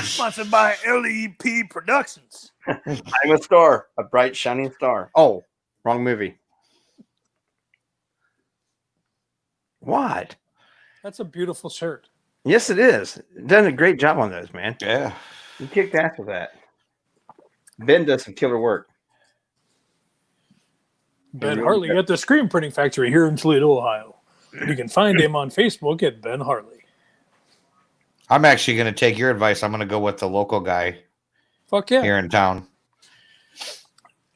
sponsored by LEP Productions. I'm a star, a bright, shining star. Oh, wrong movie. What? That's a beautiful shirt. Yes, it is. Done a great job on those, man. Yeah. You kicked ass with that. Ben does some killer work. Ben Hartley at the Screen Printing Factory here in Toledo, Ohio. You can find him on Facebook at Ben Hartley. I'm actually going to take your advice. I'm going to go with the local guy Fuck yeah. here in town.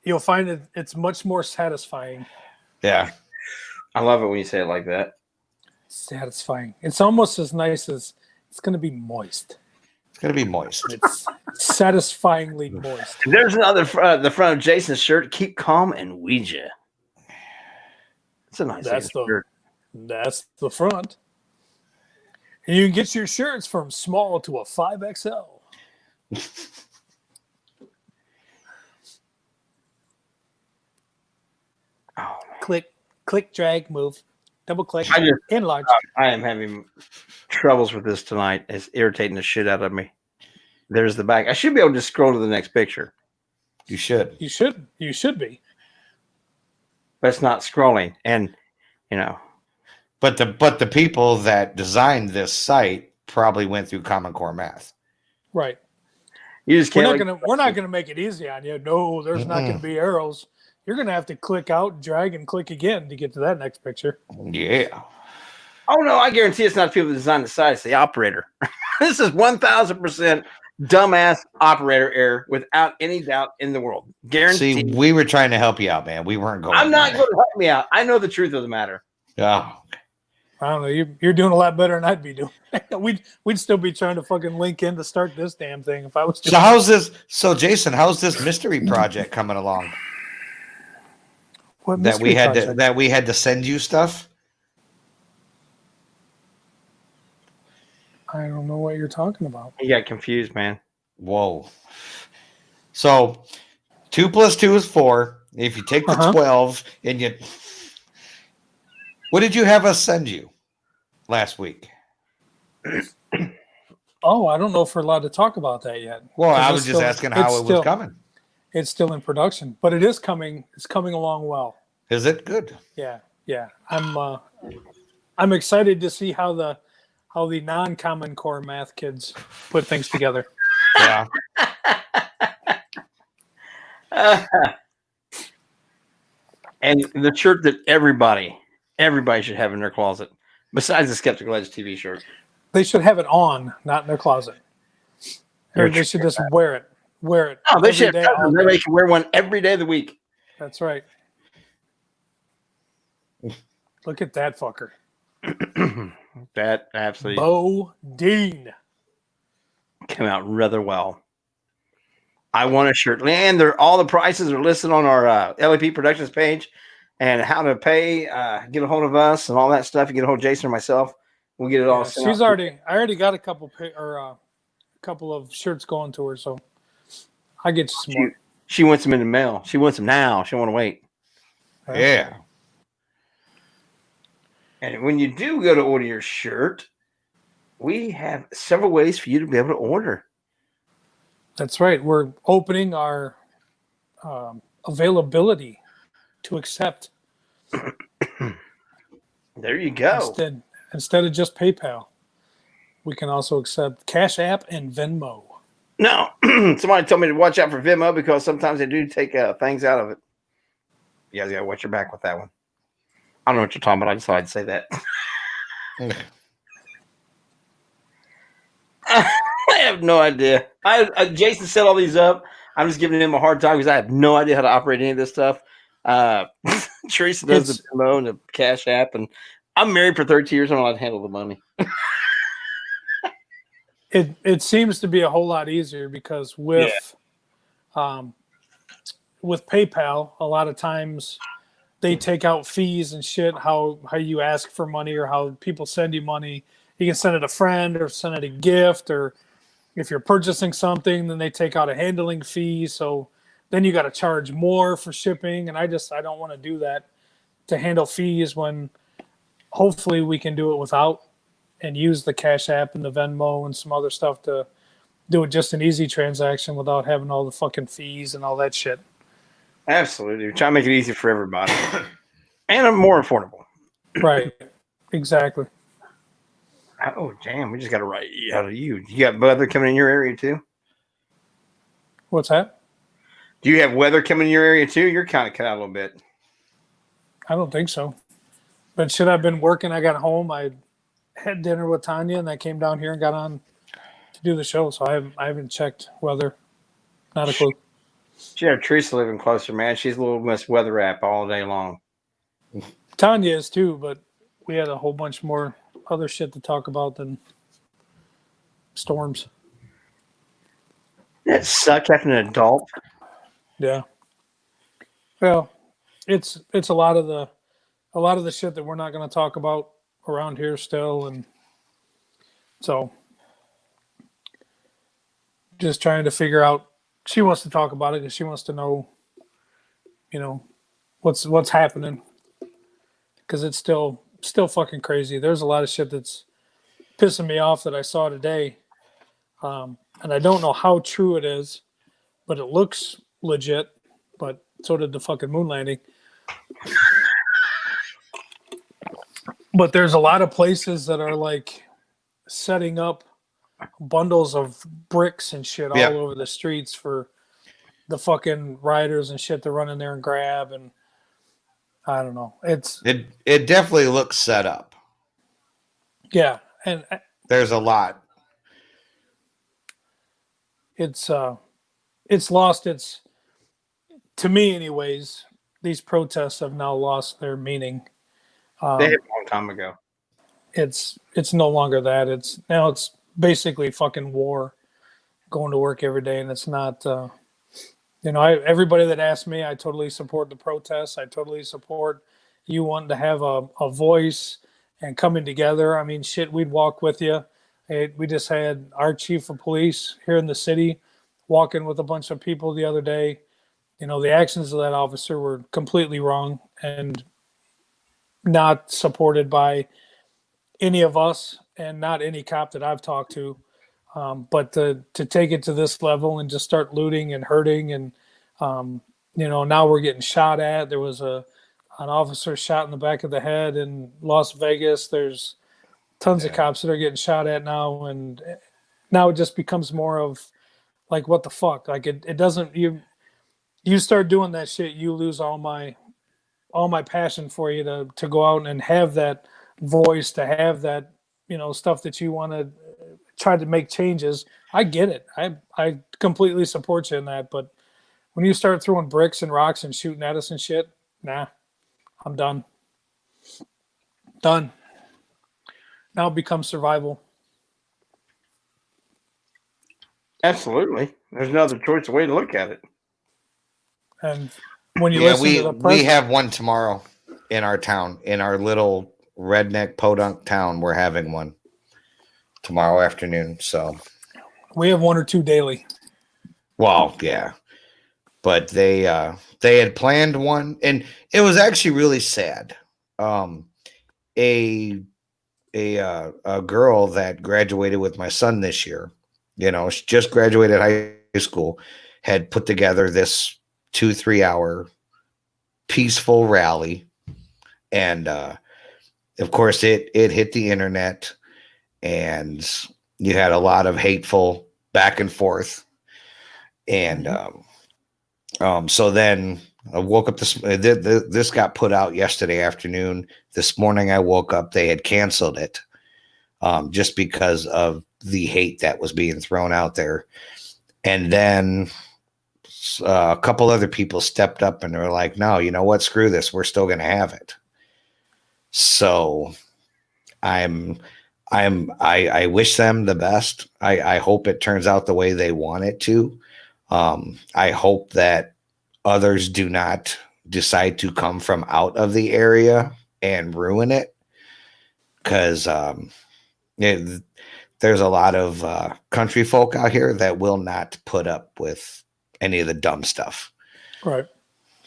You'll find it's much more satisfying. Yeah. I love it when you say it like that. Satisfying. It's almost as nice as it's going to be moist. It's going to be moist. It's satisfyingly moist. There's another the front of Jason's shirt. Keep calm and Ouija. It's a nice That's looking shirt. That's the front. And you can get your shirts from small to a 5XL. Oh, Click, drag, move, double click, I just- enlarge. I am having troubles with this tonight. It's irritating the shit out of me. There's the back. I should be able to just scroll to the next picture, You should. You should be. but it's not scrolling. And you know, But the people that designed this site probably went through Common Core math. Right. you just We're can't. not gonna make it easy on you. No, there's not gonna be arrows. You're gonna have to click out, drag, and click again to get to that next picture. Yeah. Oh no, I guarantee it's not the people that designed the site. It's the operator. This is 1,000% dumbass operator error without any doubt in the world. Guaranteed. See, we were trying to help you out, man. We weren't going. I'm not there. going to help me out. I know the truth of the matter. Oh, I don't know. You're doing a lot better than I'd be doing. we'd still be trying to fucking link in to start this damn thing if I was. so how's this? So Jason, how's this mystery project coming along? What That we mystery had project? that we had to send you stuff. I don't know what you're talking about. You got confused, man. Whoa. So 2 plus 2 is 4. If you take the 12 and you, what did you have us send you last week? Oh, I don't know if we're allowed to talk about that yet. Well, I was just asking how it was coming. It's still in production, but it is coming. It's coming along well. Is it good? Yeah. I'm excited to see how the non-Common Core math kids put things together. Yeah. And the shirt that everybody should have in their closet, besides the Skeptical Edge TV shirt. They should have it on, not in their closet. Or they should just wear it. Wear it. Oh, they should. Day, Everybody should wear one every day of the week. That's right. Look at that fucker. That absolutely Bo Dean came out rather well. I want a shirt, and all the prices are listed on our LAP Productions page, and how to pay, get a hold of us, and all that stuff. You get a hold of Jason or myself. We'll get it all. I already got a couple of shirts going to her, so I get you some more. She wants them in the mail. She wants them now. She don't want to wait. Yeah. And when you do go to order your shirt, we have several ways for you to be able to order. That's right. We're opening our availability to accept. There you go. Instead of just PayPal, we can also accept Cash App and Venmo. No, somebody told me to watch out for Venmo because sometimes they do take things out of it. You guys got to watch your back with that one. I don't know what you're talking about. I just thought I'd say that. I have no idea. Jason set all these up. I'm just giving him a hard time because I have no idea how to operate any of this stuff. Teresa does the Venmo and the Cash App, and I'm married for 13 years. I don't know how to handle the money. It seems to be a whole lot easier because with PayPal, a lot of times they take out fees and shit. How you ask for money or how people send you money. You can send it a friend or send it a gift, or if you're purchasing something, then they take out a handling fee. So then you got to charge more for shipping. And I don't want to do that to handle fees when hopefully we can do it without and use the Cash App and the Venmo and some other stuff to do it just an easy transaction without having all the fucking fees and all that shit. Absolutely. We're trying to make it easy for everybody and more affordable. Right. Exactly. Oh, damn. We just got to write out of you. You got weather coming in your area too? What's that? Do you have weather coming in your area too? You're kind of cut out a little bit. I don't think so. But shit, I've been working. I got home. I had dinner with Tanya, and I came down here and got on to do the show. So I haven't checked weather. Not a clue. She had Teresa living closer, man. She's a little Miss Weather app all day long. Tanya is too, but we had a whole bunch more other shit to talk about than storms. That suck having an adult. Yeah. Well, it's a lot of the shit that we're not going to talk about around here still, and so just trying to figure out. She wants to talk about it because she wants to know, what's happening, because it's still fucking crazy. There's a lot of shit that's pissing me off that I saw today, and I don't know how true it is, but it looks legit. But so did the fucking moon landing. But there's a lot of places that are like setting up bundles of bricks and shit all over the streets for the fucking riders and shit to run in there and grab. And I don't know. It definitely looks set up. Yeah. And there's a lot. It's lost its, to me anyways, these protests have now lost their meaning. They had a long time ago. It's no longer that. It's basically fucking war, going to work every day. And it's not, everybody that asks me, I totally support the protests. I totally support you wanting to have a voice and coming together. I mean, shit, we'd walk with you. We just had our chief of police here in the city walking with a bunch of people the other day. You know, the actions of that officer were completely wrong and not supported by any of us and not any cop that I've talked to. But to take it to this level and just start looting and hurting and, you know, now we're getting shot at. There was an officer shot in the back of the head in Las Vegas. There's tons of cops that are getting shot at now. And now it just becomes more of like, what the fuck? Like it doesn't, you start doing that shit, you lose all my passion for you to go out and have that voice, to have that, you know, stuff that you want to try to make changes. I get it. I completely support you in that. But when you start throwing bricks and rocks and shooting at us and shit, nah, I'm done. Done. Now it becomes survival. Absolutely. There's no other choice way to look at it. And when you listen to the we have one tomorrow in our town, in our little redneck podunk town. We're having one tomorrow afternoon. So we have one or two daily. Well, yeah, but they had planned one, and it was actually really sad. A girl that graduated with my son this year, you know, she just graduated high school, had put together this 2-3 hour peaceful rally, and of course it hit the internet, and you had a lot of hateful back and forth, and so then I woke up this got put out yesterday afternoon. This morning I woke up, they had canceled it just because of the hate that was being thrown out there. And then a couple other people stepped up and they were like, no, you know what? Screw this. We're still going to have it. So I wish them the best. I hope it turns out the way they want it to. I hope that others do not decide to come from out of the area and ruin it. Cause, there's a lot of country folk out here that will not put up with any of the dumb stuff. Right.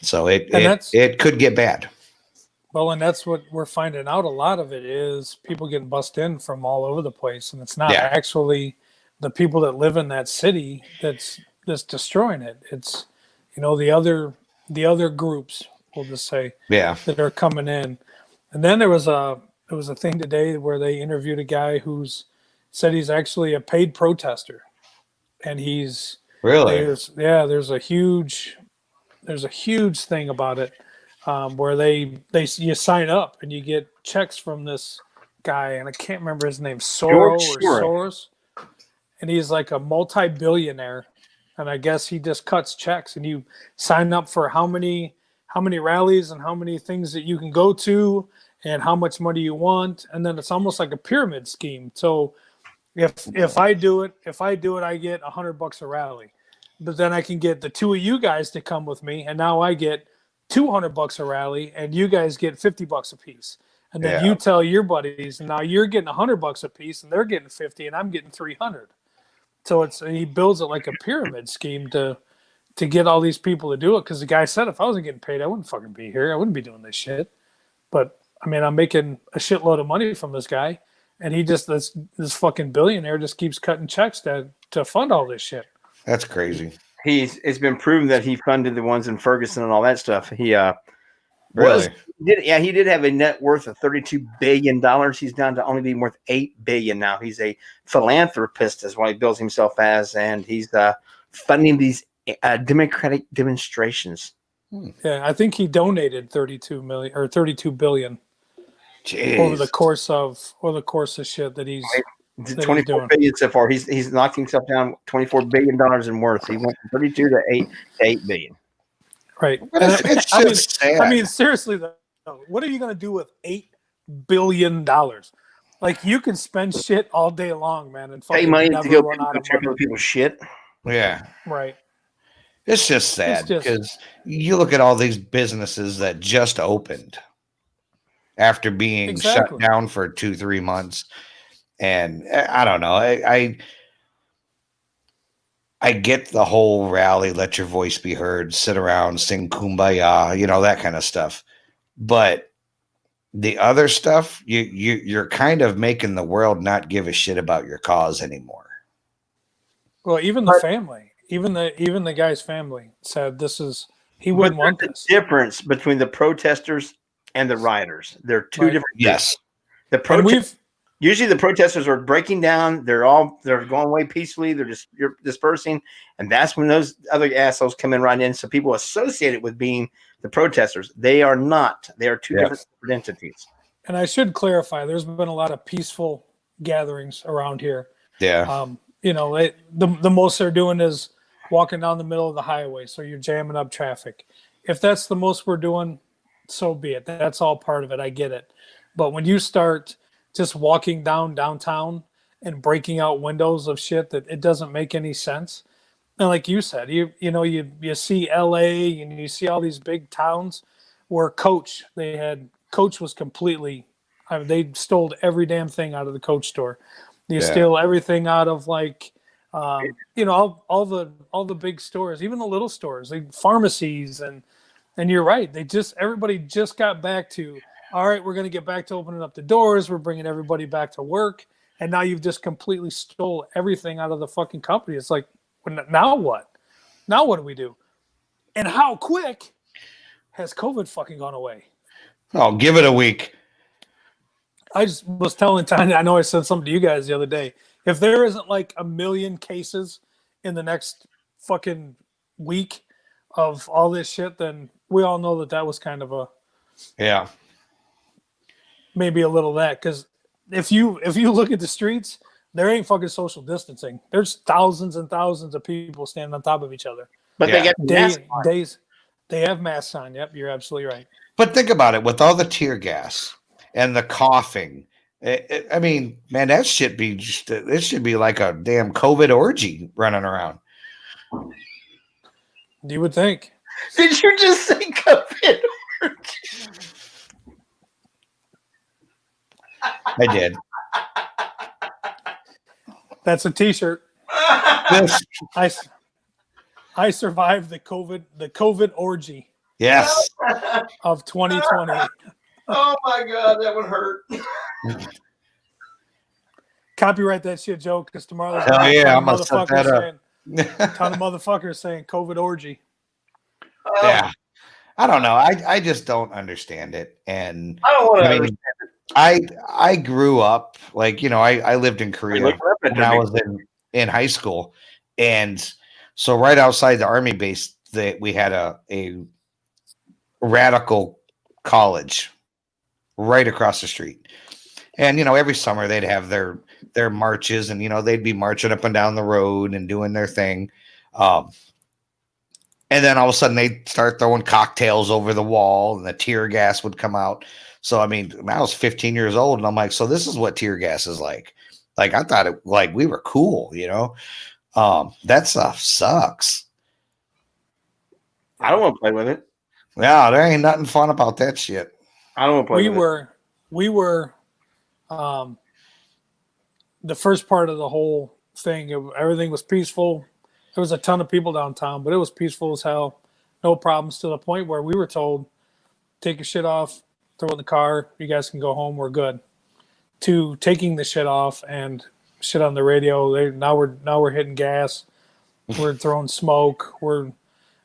So it could get bad. Well, and that's what we're finding out. A lot of it is people getting bussed in from all over the place. And it's not actually the people that live in that city that's destroying it. It's, you know, the other groups, we'll just say, that are coming in. And then there was a thing today where they interviewed a guy who's said he's actually a paid protester, and he's really there's a huge thing about it where you sign up and you get checks from this guy, and I can't remember his name, Soros, and he's like a multi-billionaire, and I guess he just cuts checks, and you sign up for how many rallies and how many things that you can go to and how much money you want, and then it's almost like a pyramid scheme. So if I do it, I get $100 a rally, but then I can get the two of you guys to come with me, and now I get $200 a rally, and you guys get $50 a piece. And then you tell your buddies, and now you're getting $100 a piece, and they're getting 50, and I'm getting 300. So he builds it like a pyramid scheme to get all these people to do it. Because the guy said, if I wasn't getting paid, I wouldn't fucking be here. I wouldn't be doing this shit. But I mean, I'm making a shitload of money from this guy, and he just this fucking billionaire just keeps cutting checks to fund all this shit. That's crazy. It's been proven that he funded the ones in Ferguson and all that stuff. He really he did have a net worth of $32 billion. He's down to only being worth $8 billion now. He's a philanthropist, is what he bills himself as, and he's funding these democratic demonstrations. Yeah, I think he donated 32 billion over the course of shit that he's 24 billion so far. He's knocked himself down $24 billion in worth. He went from 32 to 8 billion. Right. It's just sad. I mean, seriously though, what are you going to do with $8 billion? Like, you can spend shit all day long, man, and pay money to go check other people's shit. Yeah. Right. It's just sad because you look at all these businesses that just opened after being shut down for 2-3 months. And I don't know. I get the whole rally, let your voice be heard, sit around, sing kumbaya, you know, that kind of stuff. But the other stuff, you're kind of making the world not give a shit about your cause anymore. Well, even the family, even the guy's family said he wouldn't want there's this. a difference between the protesters and the rioters. They're two Right. different. Yes. The usually the protesters are breaking down. They're going away peacefully. You're dispersing, and that's when those other assholes come in right in. So people associate it with being the protesters. They are not. They are two different entities. And I should clarify, there's been a lot of peaceful gatherings around here. Yeah. You know, the most they're doing is walking down the middle of the highway, so you're jamming up traffic. If that's the most we're doing, so be it. That's all part of it. I get it. But when you start just walking downtown and breaking out windows of shit that it doesn't make any sense. And like you said, you see LA and you see all these big towns where Coach was completely, they stole every damn thing out of the Coach store. You steal everything out of like, you know, all the big stores, even the little stores, like pharmacies, and you're right. Everybody just got back to, all right, we're going to get back to opening up the doors. We're bringing everybody back to work. And now you've just completely stole everything out of the fucking company. It's like, now what? Now what do we do? And how quick has COVID fucking gone away? Oh, give it a week. I just was telling Tanya, I know I said something to you guys the other day. If there isn't like 1 million cases in the next fucking week of all this shit, then we all know that was kind of maybe a little of that. Because if you look at the streets, there ain't fucking social distancing. There's thousands and thousands of people standing on top of each other. But they got days. They have masks on. Yep, you're absolutely right. But think about it, with all the tear gas and the coughing. I mean, man, that should be it should be like a damn COVID orgy running around. You would think. Did you just say COVID orgy? I did. That's a T-shirt. I survived the COVID orgy. Yes. Of 2020. Oh my God, that would hurt. Copyright that shit, Joe, because tomorrow there's I'm gonna set that up. A ton of motherfuckers saying COVID orgy. Yeah. I don't know. I just don't understand it. And I don't want to understand it. I grew up, like, you know, I lived in Korea when I was in high school. And so right outside the Army base, that we had a radical college right across the street. And, you know, every summer they'd have their marches, and, you know, they'd be marching up and down the road and doing their thing. And then all of a sudden they'd start throwing cocktails over the wall and the tear gas would come out. So, I mean, I was 15 years old and I'm like, so this is what tear gas is like. Like, I thought it, like, we were cool, you know? That stuff sucks. I don't want to play with it. Yeah, there ain't nothing fun about that shit. I don't want to play with it. We were the first part of the whole thing, everything was peaceful. There was a ton of people downtown, but it was peaceful as hell. No problems, to the point where we were told, take your shit off, throw it in the car, you guys can go home, we're good. To taking the shit off and shit on the radio. Now we're hitting gas. We're throwing smoke.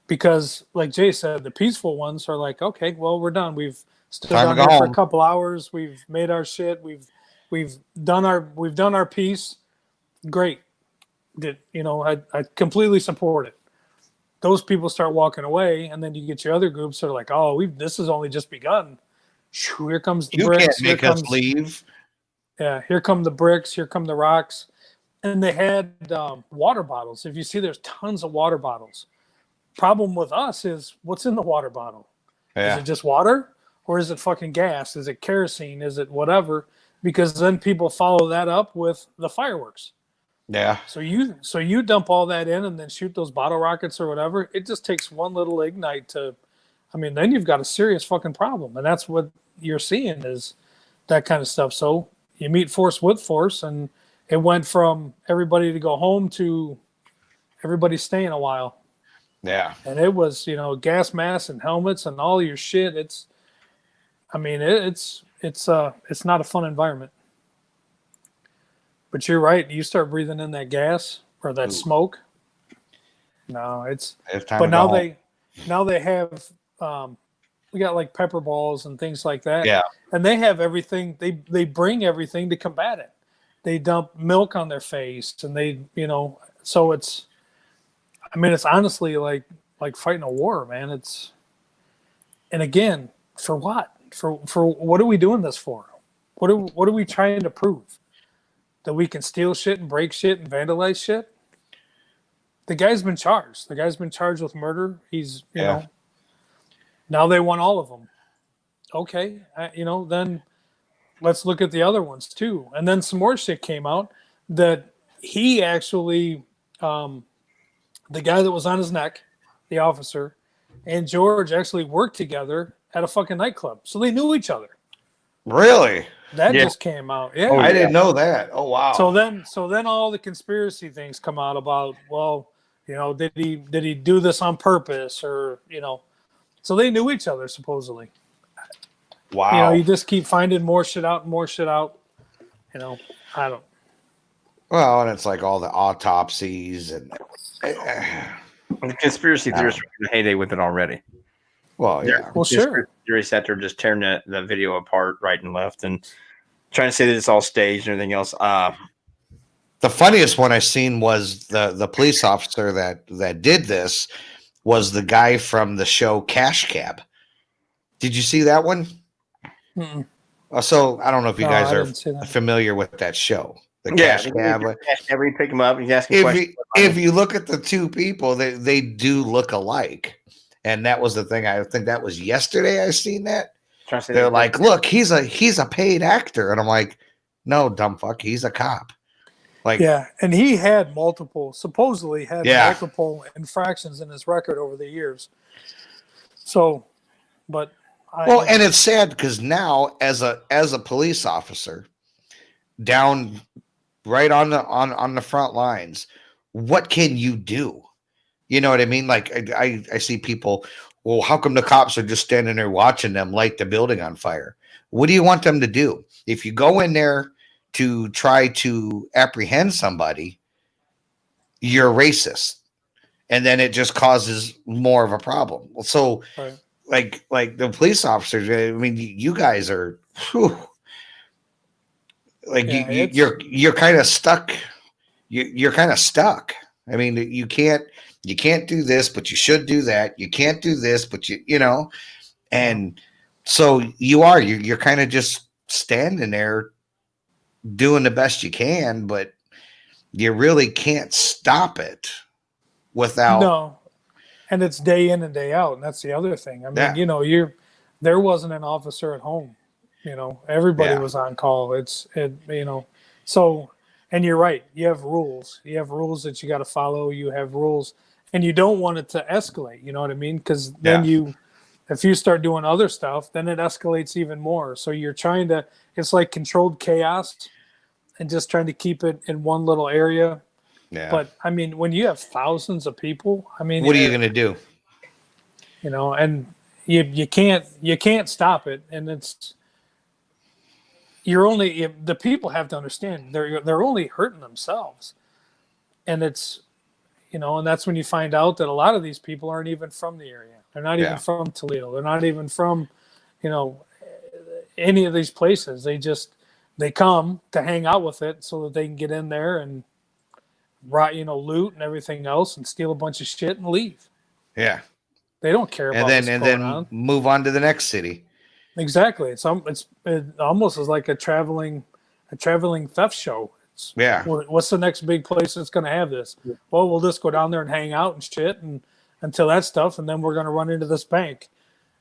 Because like Jay said, the peaceful ones are like, okay, well, we're done. We've stood down here for a couple hours. We've made our shit. We've done our piece. Great. I completely support it. Those people start walking away, and then you get your other groups that are like, oh, this has only just begun. Here comes the bricks. You can't make us leave. Yeah, here come the bricks. Here come the rocks. And they had water bottles. If you see, there's tons of water bottles. Problem with us is, what's in the water bottle? Yeah. Is it just water, or is it fucking gas? Is it kerosene? Is it whatever? Because then people follow that up with the fireworks. Yeah. So you dump all that in and then shoot those bottle rockets or whatever. It just takes one little ignite to, then you've got a serious fucking problem. And that's what you're seeing is that kind of stuff. So you meet force with force, and it went from everybody to go home to everybody's staying a while. Yeah. And it was, gas masks and helmets and all your shit. It's not a fun environment. But you're right. You start breathing in that gas or that smoke. No, It's time but to now go home. they have we got like pepper balls and things like that. Yeah. And they have everything. They bring everything to combat it. They dump milk on their face and so it's honestly like fighting a war, man. And again, for what? For what are we doing this for? What are we trying to prove? That we can steal shit and break shit and vandalize shit? The guy's been charged. The guy's been charged with murder. He's, now they want all of them. Okay. Then let's look at the other ones too. And then some more shit came out that he actually, the guy that was on his neck, the officer, and George actually worked together at a fucking nightclub. So they knew each other. Really? That Yeah. just came out. Yeah. I didn't know that. Oh wow. So then all the conspiracy things come out about, well, did he do this on purpose or, so they knew each other supposedly. wow. You just keep finding more shit out and more shit out. I don't. Well, and it's like all the autopsies and The conspiracy theorists are in a heyday with it already. well, yeah. Well, sure. Theorists out there just tearing the video apart right and left and trying to say that it's all staged and everything else. The funniest one I seen was the police officer that did this was the guy from the show Cash Cab. Did you see that one? Mm-mm. So I don't know if you No, guys I are didn't see that. familiar with that show, the Yeah, Cash Cab. Every pick him up and he's asking If questions. if you look at the two people, they do look alike, and that was the thing. I think that was yesterday. I seen that. Trying to say They're that- like, look, he's a paid actor, and I'm like, no, dumb fuck, he's a cop. Like, Yeah, and he had supposedly had Yeah. multiple infractions in his record over the years. So, but well, and it's sad because now, as a police officer, down right on the front lines, what can you do? You know what I mean? Like I see people. Well, how come the cops are just standing there watching them light the building on fire? What do you want them to do? If you go in there to try to apprehend somebody, you're racist, and then it just causes more of a problem. So, Right. like the police officers, I mean, you guys are, whew, like Yeah, you're kind of stuck. You're kind of stuck. I mean, you can't do this, but you should do that. You can't do this, but and so you're kind of just standing there doing the best you can, but you really can't stop it without. No, and it's day in and day out, and that's the other thing. I mean, Yeah. there wasn't an officer at home. Everybody Yeah. was on call. So, and you're right. You have rules. You have rules that you got to follow. You have rules, and you don't want it to escalate. You know what I mean? Because then if you start doing other stuff, then it escalates even more. So you're trying to. It's like controlled chaos, and just trying to keep it in one little area. Yeah. But I mean, when you have thousands of people, I mean, what are you going to do? And you can't stop it, and the people have to understand they're only hurting themselves, and and that's when you find out that a lot of these people aren't even from the area. They're not even from Toledo. They're not even from any of these places. They come to hang out with it so that they can get in there and loot and everything else and steal a bunch of shit and leave. Yeah. They don't care about And what's then going on. move on to the next city. Exactly. It almost is like a traveling theft show. Yeah. What's the next big place that's going to have this? Well, we'll just go down there and hang out and shit and until that stuff, and then we're going to run into this bank.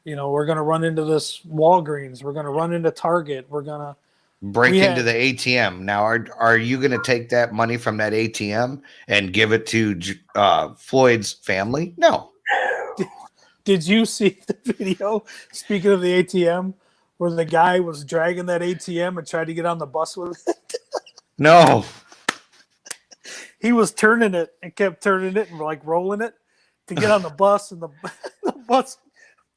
We're going to run into this Walgreens. We're going to run into Target. We're going to break into the ATM. Now, are you going to take that money from that ATM and give it to Floyd's family? No. Did you see the video, speaking of the ATM, where the guy was dragging that ATM and tried to get on the bus with it? No. he was turning it and kept turning it and like rolling it to get on the bus, and the bus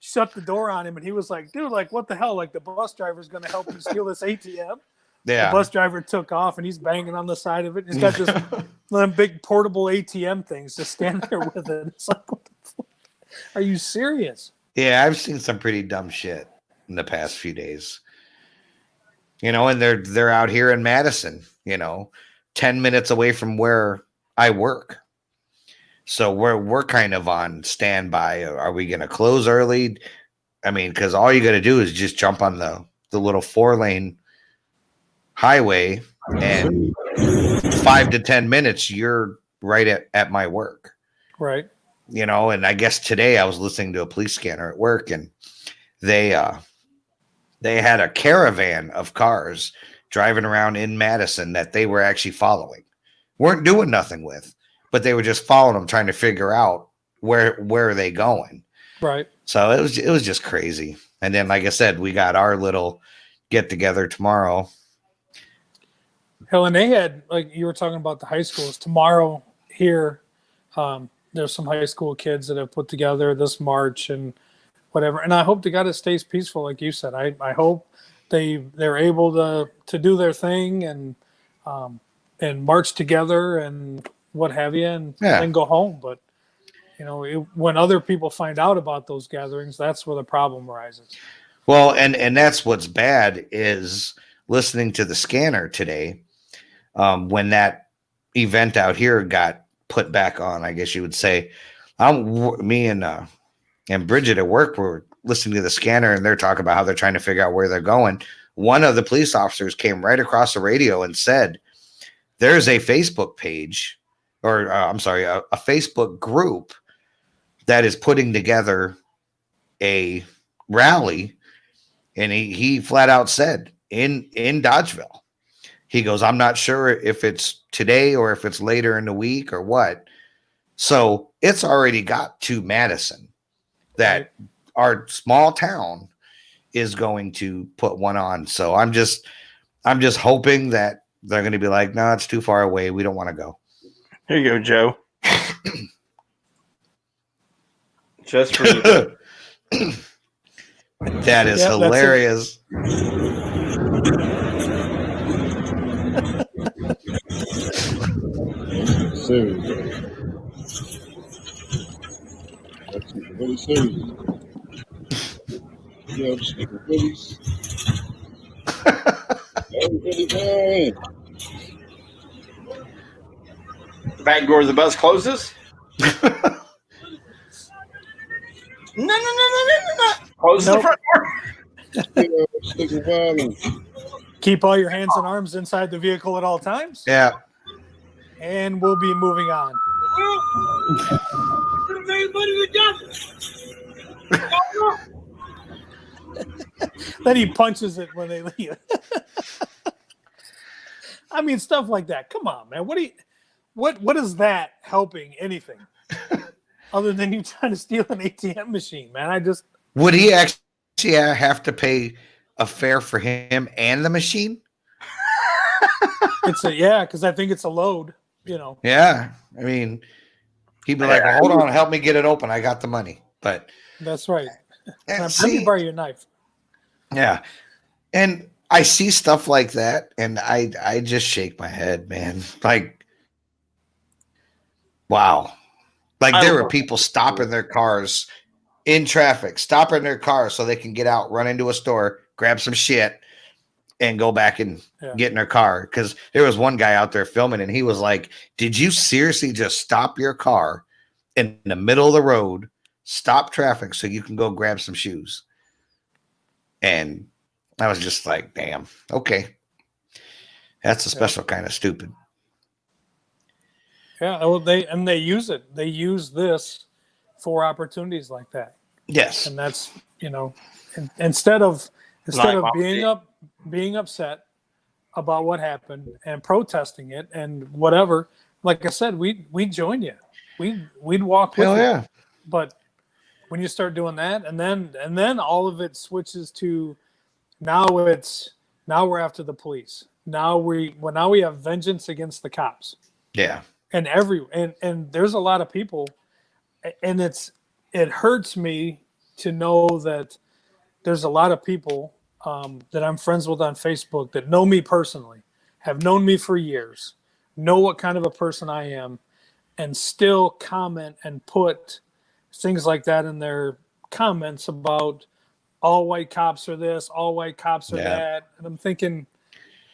shut the door on him, and he was like, dude, like, what the hell? Like, the bus driver's going to help you steal this ATM. Yeah. The bus driver took off, and he's banging on the side of it. He's got this them big portable ATM things just standing there with it. It's like, what the fuck? Are you serious? Yeah, I've seen some pretty dumb shit in the past few days. You know, and they're out here in Madison, you know, 10 minutes away from where I work. So we're kind of on standby. Are we going to close early? I mean, because all you got to do is just jump on the little 4-lane highway, and 5 to 10 minutes, you're right at my work. Right. You know, and I guess today I was listening to a police scanner at work, and they had a caravan of cars driving around in Madison that they were actually following. Weren't doing nothing with, but they were just following them, trying to figure out where are they going. Right. So it was just crazy. And then, like I said, we got our little get together tomorrow. Hell, and they had, like you were talking about the high schools tomorrow here. There's some high school kids that have put together this march and whatever. And I hope to God it stays peaceful, like you said. I hope they're able to do their thing and march together and what have you, and then go home. But you know, when other people find out about those gatherings, that's where the problem arises. Well, and that's what's bad is listening to the scanner today. When that event out here got put back on, I guess you would say, me and Bridget at work were listening to the scanner, and they're talking about how they're trying to figure out where they're going. One of the police officers came right across the radio and said, there's a Facebook page, or a Facebook group that is putting together a rally. And he flat out said in Dodgeville, he goes, I'm not sure if it's today or if it's later in the week or what. So it's already got to Madison that our small town is going to put one on. So I'm just hoping that they're going to be like, no, it's too far away. We don't want to go. Here you go, Joe. Just for you. That is hilarious. Serious. That's really serious. Yeah, this nigga Willie's. Really bad. The back door of the bus closes. No. Close the front door. Yeah, this nigga violent. Keep all your hands and arms inside the vehicle at all times. Yeah. And we'll be moving on. Then he punches it when they leave. I mean, stuff like that. Come on, man. What is that helping anything other than you trying to steal an ATM machine, man? Would he actually have to pay a fare for him and the machine? Because I think it's a load, you know. Yeah. I mean, he'd be like, hold on, help me get it open. I got the money. But that's right. Let see, me borrow your knife. Yeah. And I see stuff like that, and I just shake my head, man. Like, wow. Like, there were people stopping their cars in traffic, stopping their cars so they can get out, run into a store, grab some shit, and go back and get in their car. Because there was one guy out there filming, and he was like, did you seriously just stop your car in the middle of the road, stop traffic so you can go grab some shoes? And I was just like, damn, okay. That's a special kind of stupid. Yeah, well, they use it. They use this for opportunities like that. Yes. And that's, you know, instead of being upset about what happened and protesting it and whatever, like I said, we join you. We'd walk with you. Yeah. But when you start doing that, and then all of it switches to now we're after the police. Now we have vengeance against the cops. Yeah. and there's a lot of people, and it hurts me to know that there's a lot of people that I'm friends with on Facebook that know me personally, have known me for years, know what kind of a person I am, and still comment and put things like that in their comments about all white cops are this, all white cops are that. And I'm thinking,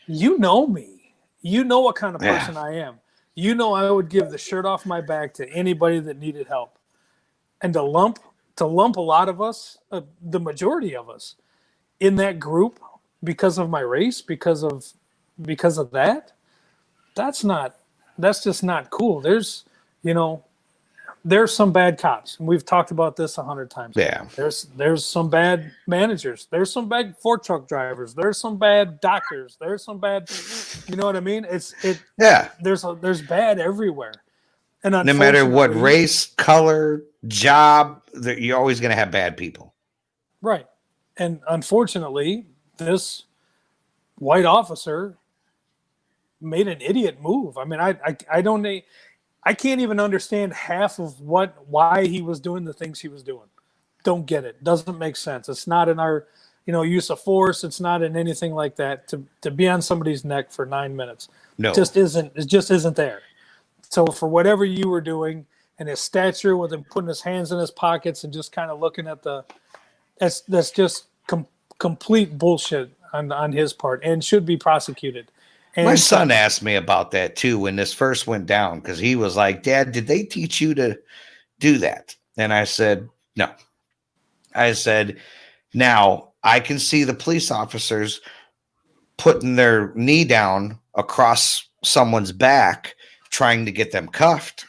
you know me. You know what kind of person I am. You know I would give the shirt off my back to anybody that needed help. And to lump a lot of us, the majority of us, in that group because of my race, because of that, that's just not cool. There's some bad cops, and we've talked about this 100 times. Yeah. There's some bad managers. There's some bad fork truck drivers. There's some bad doctors. There's some bad, you know what I mean? There's bad everywhere. And no matter what race, color, job, you're always going to have bad people. Right. And unfortunately, this white officer made an idiot move. I mean, I can't even understand half of why he was doing the things he was doing. Don't get it. Doesn't make sense. It's not in our, use of force. It's not in anything like that to be on somebody's neck for 9 minutes. No, it just isn't there. So for whatever you were doing and his stature with him putting his hands in his pockets and just kind of looking at that's just complete bullshit on his part and should be prosecuted. And my son asked me about that too when this first went down, because he was like, Dad, did they teach you to do that? And I said, no. I said, now I can see the police officers putting their knee down across someone's back trying to get them cuffed.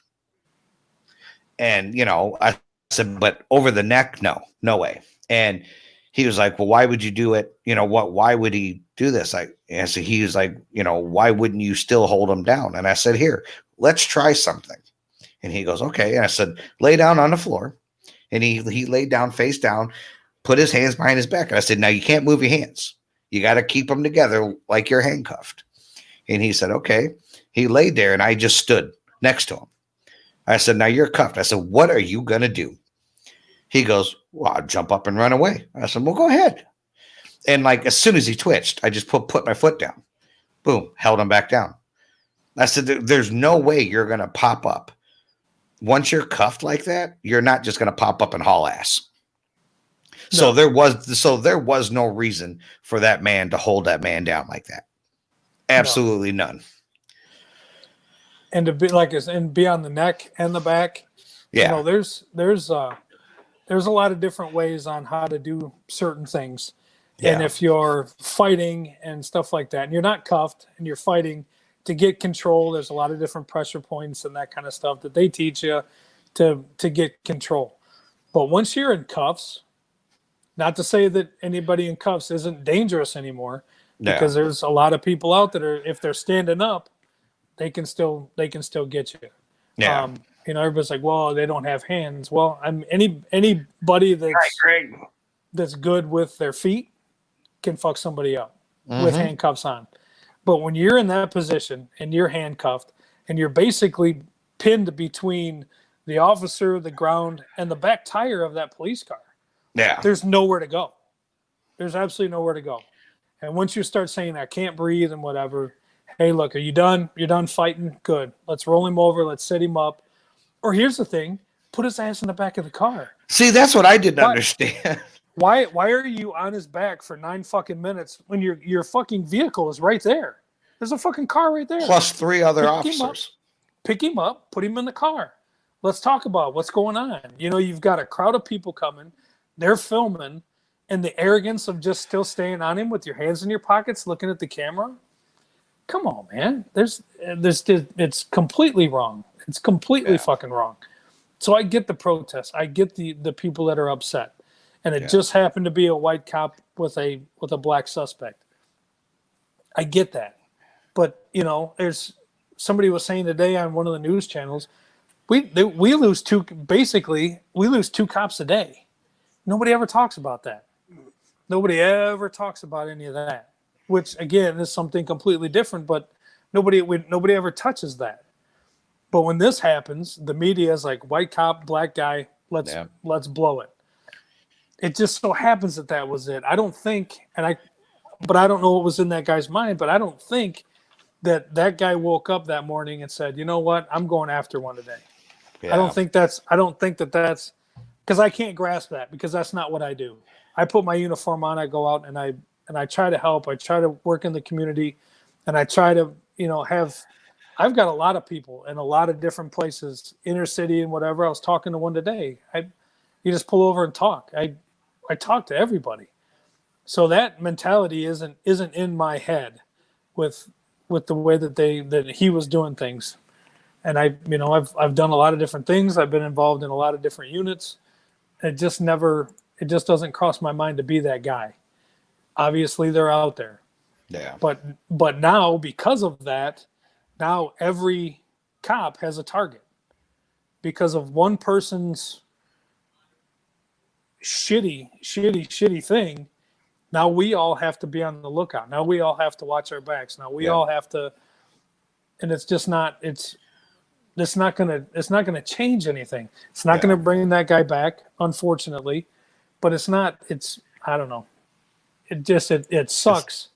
And, I said, but over the neck, no way. And he was like, well, why would you do it? Why would he do this? He was like, why wouldn't you still hold him down? And I said, here, let's try something. And he goes, okay. And I said, lay down on the floor. And he laid down face down, put his hands behind his back. And I said, now you can't move your hands. You got to keep them together like you're handcuffed. And he said, okay. He laid there and I just stood next to him. I said, now you're cuffed. I said, what are you going to do? He goes, well, I'll jump up and run away. I said, well, go ahead. And as soon as he twitched, I just put my foot down. Boom, held him back down. I said, there's no way you're going to pop up. Once you're cuffed like that, you're not just going to pop up and haul ass. No. So there was no reason for that man to hold that man down like that. Absolutely none. And to be and be on the neck and the back. Yeah. There's a lot of different ways on how to do certain things. Yeah. And if you're fighting and stuff like that, and you're not cuffed and you're fighting to get control, there's a lot of different pressure points and that kind of stuff that they teach you to get control. But once you're in cuffs, not to say that anybody in cuffs isn't dangerous anymore, because there's a lot of people out there, if they're standing up, they can still get you. Yeah. Everybody's like, well, they don't have hands. Well, anybody that's good with their feet can fuck somebody up with handcuffs on. But when you're in that position and you're handcuffed and you're basically pinned between the officer, the ground, and the back tire of that police car, there's nowhere to go. There's absolutely nowhere to go. And once you start saying, I can't breathe and whatever, hey, look, are you done? You're done fighting? Good. Let's roll him over. Let's set him up. Or here's the thing, put his ass in the back of the car. See, that's what I didn't understand. Why are you on his back for 9 fucking minutes when your fucking vehicle is right there? There's a fucking car right there. Plus 3 other officers. Pick him up, put him in the car. Let's talk about what's going on. You've got a crowd of people coming. They're filming. And the arrogance of just still staying on him with your hands in your pockets, looking at the camera. Come on, man. It's completely wrong. It's completely fucking wrong. So I get the protest. I get the people that are upset. And it just happened to be a white cop with a black suspect. I get that. But, there's somebody was saying today on one of the news channels, we lose two cops a day. Nobody ever talks about that. Nobody ever talks about any of that, which again is something completely different, but nobody ever touches that. But when this happens, the media is like white cop, black guy, let's blow it. It just so happens that was it. I don't think, but I don't know what was in that guy's mind, but I don't think that guy woke up that morning and said, you know what, I'm going after one today. Yeah. I don't think that's because I can't grasp that, because that's not what I do. I put my uniform on, I go out and I try to help. I try to work in the community, and I try to, I've got a lot of people in a lot of different places, inner city and whatever. I was talking to one today. You just pull over and talk. I talk to everybody. So that mentality isn't in my head with the way that he was doing things. And I've done a lot of different things. I've been involved in a lot of different units. It just doesn't cross my mind to be that guy. Obviously they're out there. Yeah. But now, because of that, now every cop has a target because of one person's shitty thing. Now we all have to be on the lookout. Now we all have to watch our backs. Now we all have to, and it's not gonna change anything. It's not gonna bring that guy back, unfortunately, but I don't know. It sucks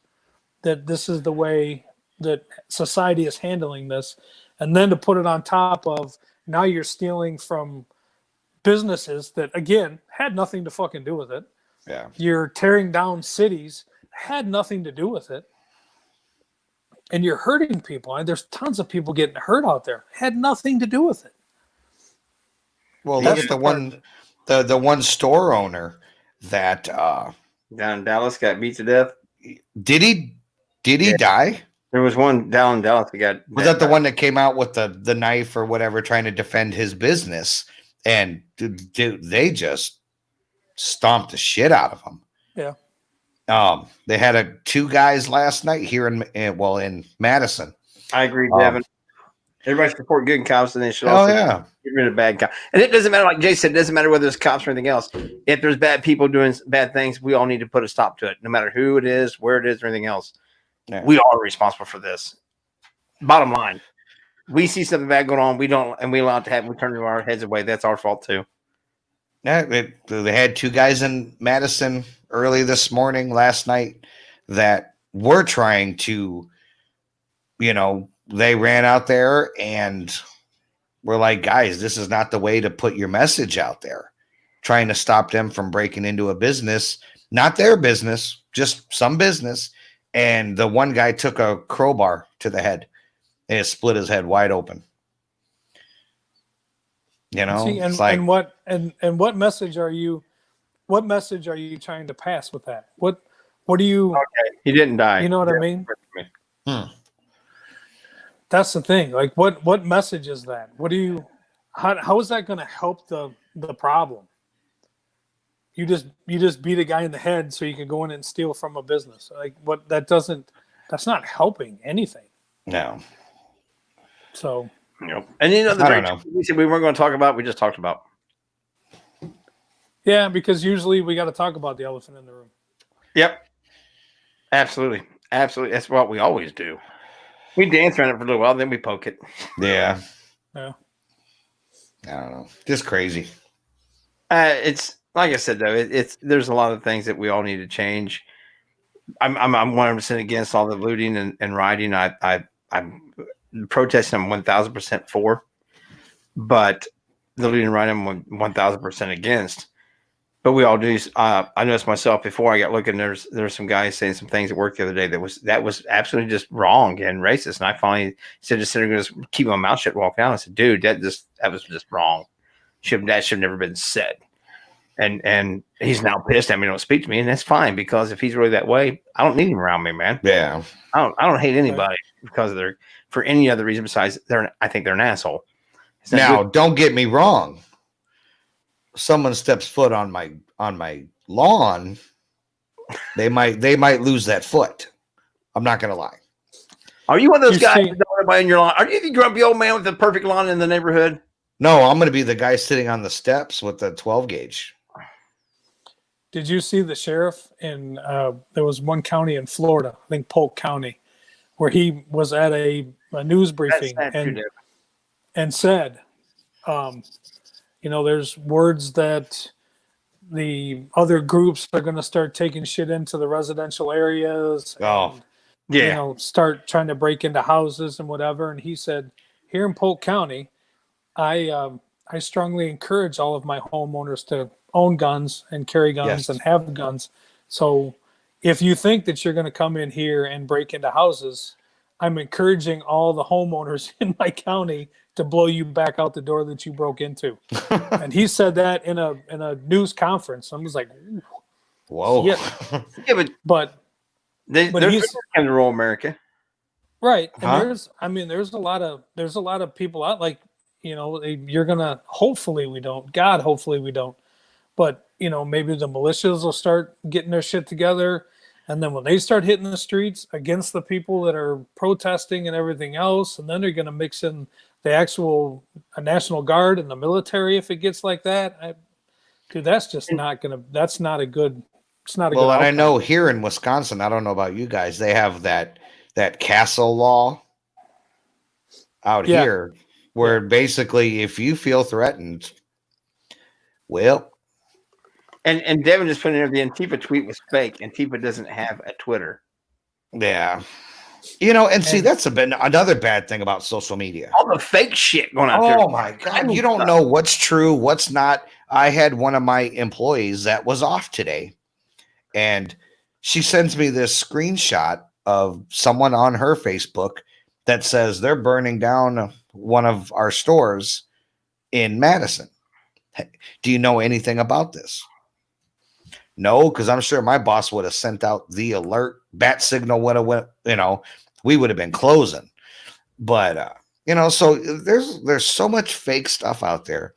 that this is the way that society is handling this. And then to put it on top of, now you're stealing from businesses that, again, had nothing to fucking do with it. Yeah. You're tearing down cities, had nothing to do with it. And you're hurting people. And there's tons of people getting hurt out there. Had nothing to do with it. Well, that's the one store owner that Down in Dallas got beat to death. did he die? There was one down in Dallas that got. Was that the one that came out with the knife or whatever, trying to defend his business? And dude, they just stomped the shit out of him. Yeah. They had two guys last night here in Madison. I agree, Devin. Everybody support good cops, and they should Oh also yeah. get rid of bad cops. And it doesn't matter, like Jay said, it doesn't matter whether it's cops or anything else. If there's bad people doing bad things, we all need to put a stop to it, no matter who it is, where it is, or anything else. Yeah. We all are responsible for this. Bottom line, we see something bad going on, we don't, and we allow it to happen. We turn our heads away. That's our fault too. Yeah, they had two guys in Madison early this morning, last night, that were trying to, they ran out there and were like, guys, this is not the way to put your message out there. Trying to stop them from breaking into a business, not their business, just some business. And the one guy took a crowbar to the head and it split his head wide open. See, and what message are you trying to pass with that? What do you? Okay, he didn't die. You know what I mean? That's the thing. Like, what message is that? What do you? How is that going to help the problem? You just beat a guy in the head so you can go in and steal from a business. Like, what? That's not helping anything. No. So. Yep. And we said we weren't going to talk about. We just talked about. Yeah, because usually we got to talk about the elephant in the room. Yep. Absolutely. That's what we always do. We dance around it for a little while, then we poke it. Yeah. Yeah. I don't know. Just crazy. It's like I said though. There's a lot of things that we all need to change. I'm 100% against all the looting and rioting. I'm protesting. I'm 1,000% for, but the looting and rioting I'm 1,000% against. But we all do. I noticed myself before I got looking. There's some guys saying some things at work the other day that was absolutely just wrong and racist. And I finally said, just sitting there, just keep my mouth shut, walk out. I said, dude, that was just wrong. That should have never been said. And he's now pissed at me. Don't speak to me, and that's fine, because if he's really that way, I don't need him around me, man. Yeah. I don't hate anybody because of for any other reason besides I think they're an asshole. Now, don't get me wrong. Someone steps foot on my lawn, they might lose that foot. I'm not gonna lie. Are you one of those guys that don't want anybody in your lawn? Are you the grumpy old man with the perfect lawn in the neighborhood? No, I'm gonna be the guy sitting on the steps with the 12 gauge. Did you see the sheriff in there was one county in Florida, I think Polk County, where he was at a news briefing, and and said, there's words that the other groups are going to start taking shit into the residential areas. Oh. And, start trying to break into houses and whatever. And he said, here in Polk County, I strongly encourage all of my homeowners to own guns and carry guns and have guns. So if you think that you're going to come in here and break into houses, I'm encouraging all the homeowners in my county to blow you back out the door that you broke into. And he said that in a news conference. I was like, whoa. Yeah, but there's in rural America. Right. And there's a lot of people out, like, you're gonna, hopefully we don't, God, hopefully we don't, but maybe the militias will start getting their shit together, and then when they start hitting the streets against the people that are protesting and everything else, and then they're gonna mix in the actual National Guard and the military if it gets like that. That's just not gonna, that's not a good, it's not a good and outcome. I know here in Wisconsin, I don't know about you guys, they have that castle law out here, where basically if you feel threatened, well. And Devin just put in there, the Antifa tweet was fake. Antifa doesn't have a Twitter. Yeah. And see, that's another bad thing about social media. All the fake shit going out there. Oh my God. You don't know what's true, what's not. I had one of my employees that was off today, and she sends me this screenshot of someone on her Facebook that says they're burning down one of our stores in Madison. Do you know anything about this? No, because I'm sure my boss would have sent out the alert, bat signal would have went, we would have been closing. But so there's so much fake stuff out there.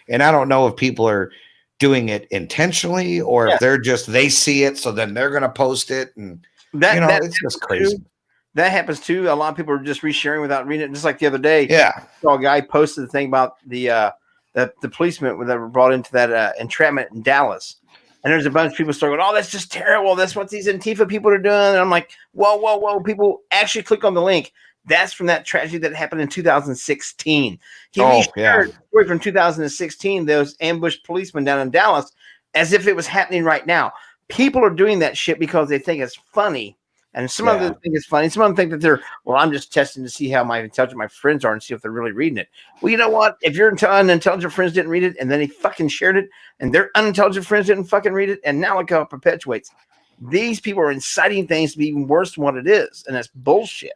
And I don't know if people are doing it intentionally or if they're just, they see it, so then they're gonna post it, and it's just crazy. That happens too. A lot of people are just resharing without reading it. Just like the other day, I saw a guy posted the thing about the policemen that were brought into that entrapment in Dallas, and there's a bunch of people starting going, "Oh, that's just terrible. That's what these Antifa people are doing." And I'm like, "Whoa! People actually click on the link. That's from that tragedy that happened in 2016. He reshared a story from 2016. Those ambushed policemen down in Dallas, as if it was happening right now. People are doing that shit because they think it's funny." And some of them think it's funny. Some of them think that I'm just testing to see how intelligent my friends are and see if they're really reading it. Well, you know what? If your unintelligent friends didn't read it and then he fucking shared it and their unintelligent friends didn't fucking read it, and now look how it perpetuates. These people are inciting things to be even worse than what it is. And that's bullshit.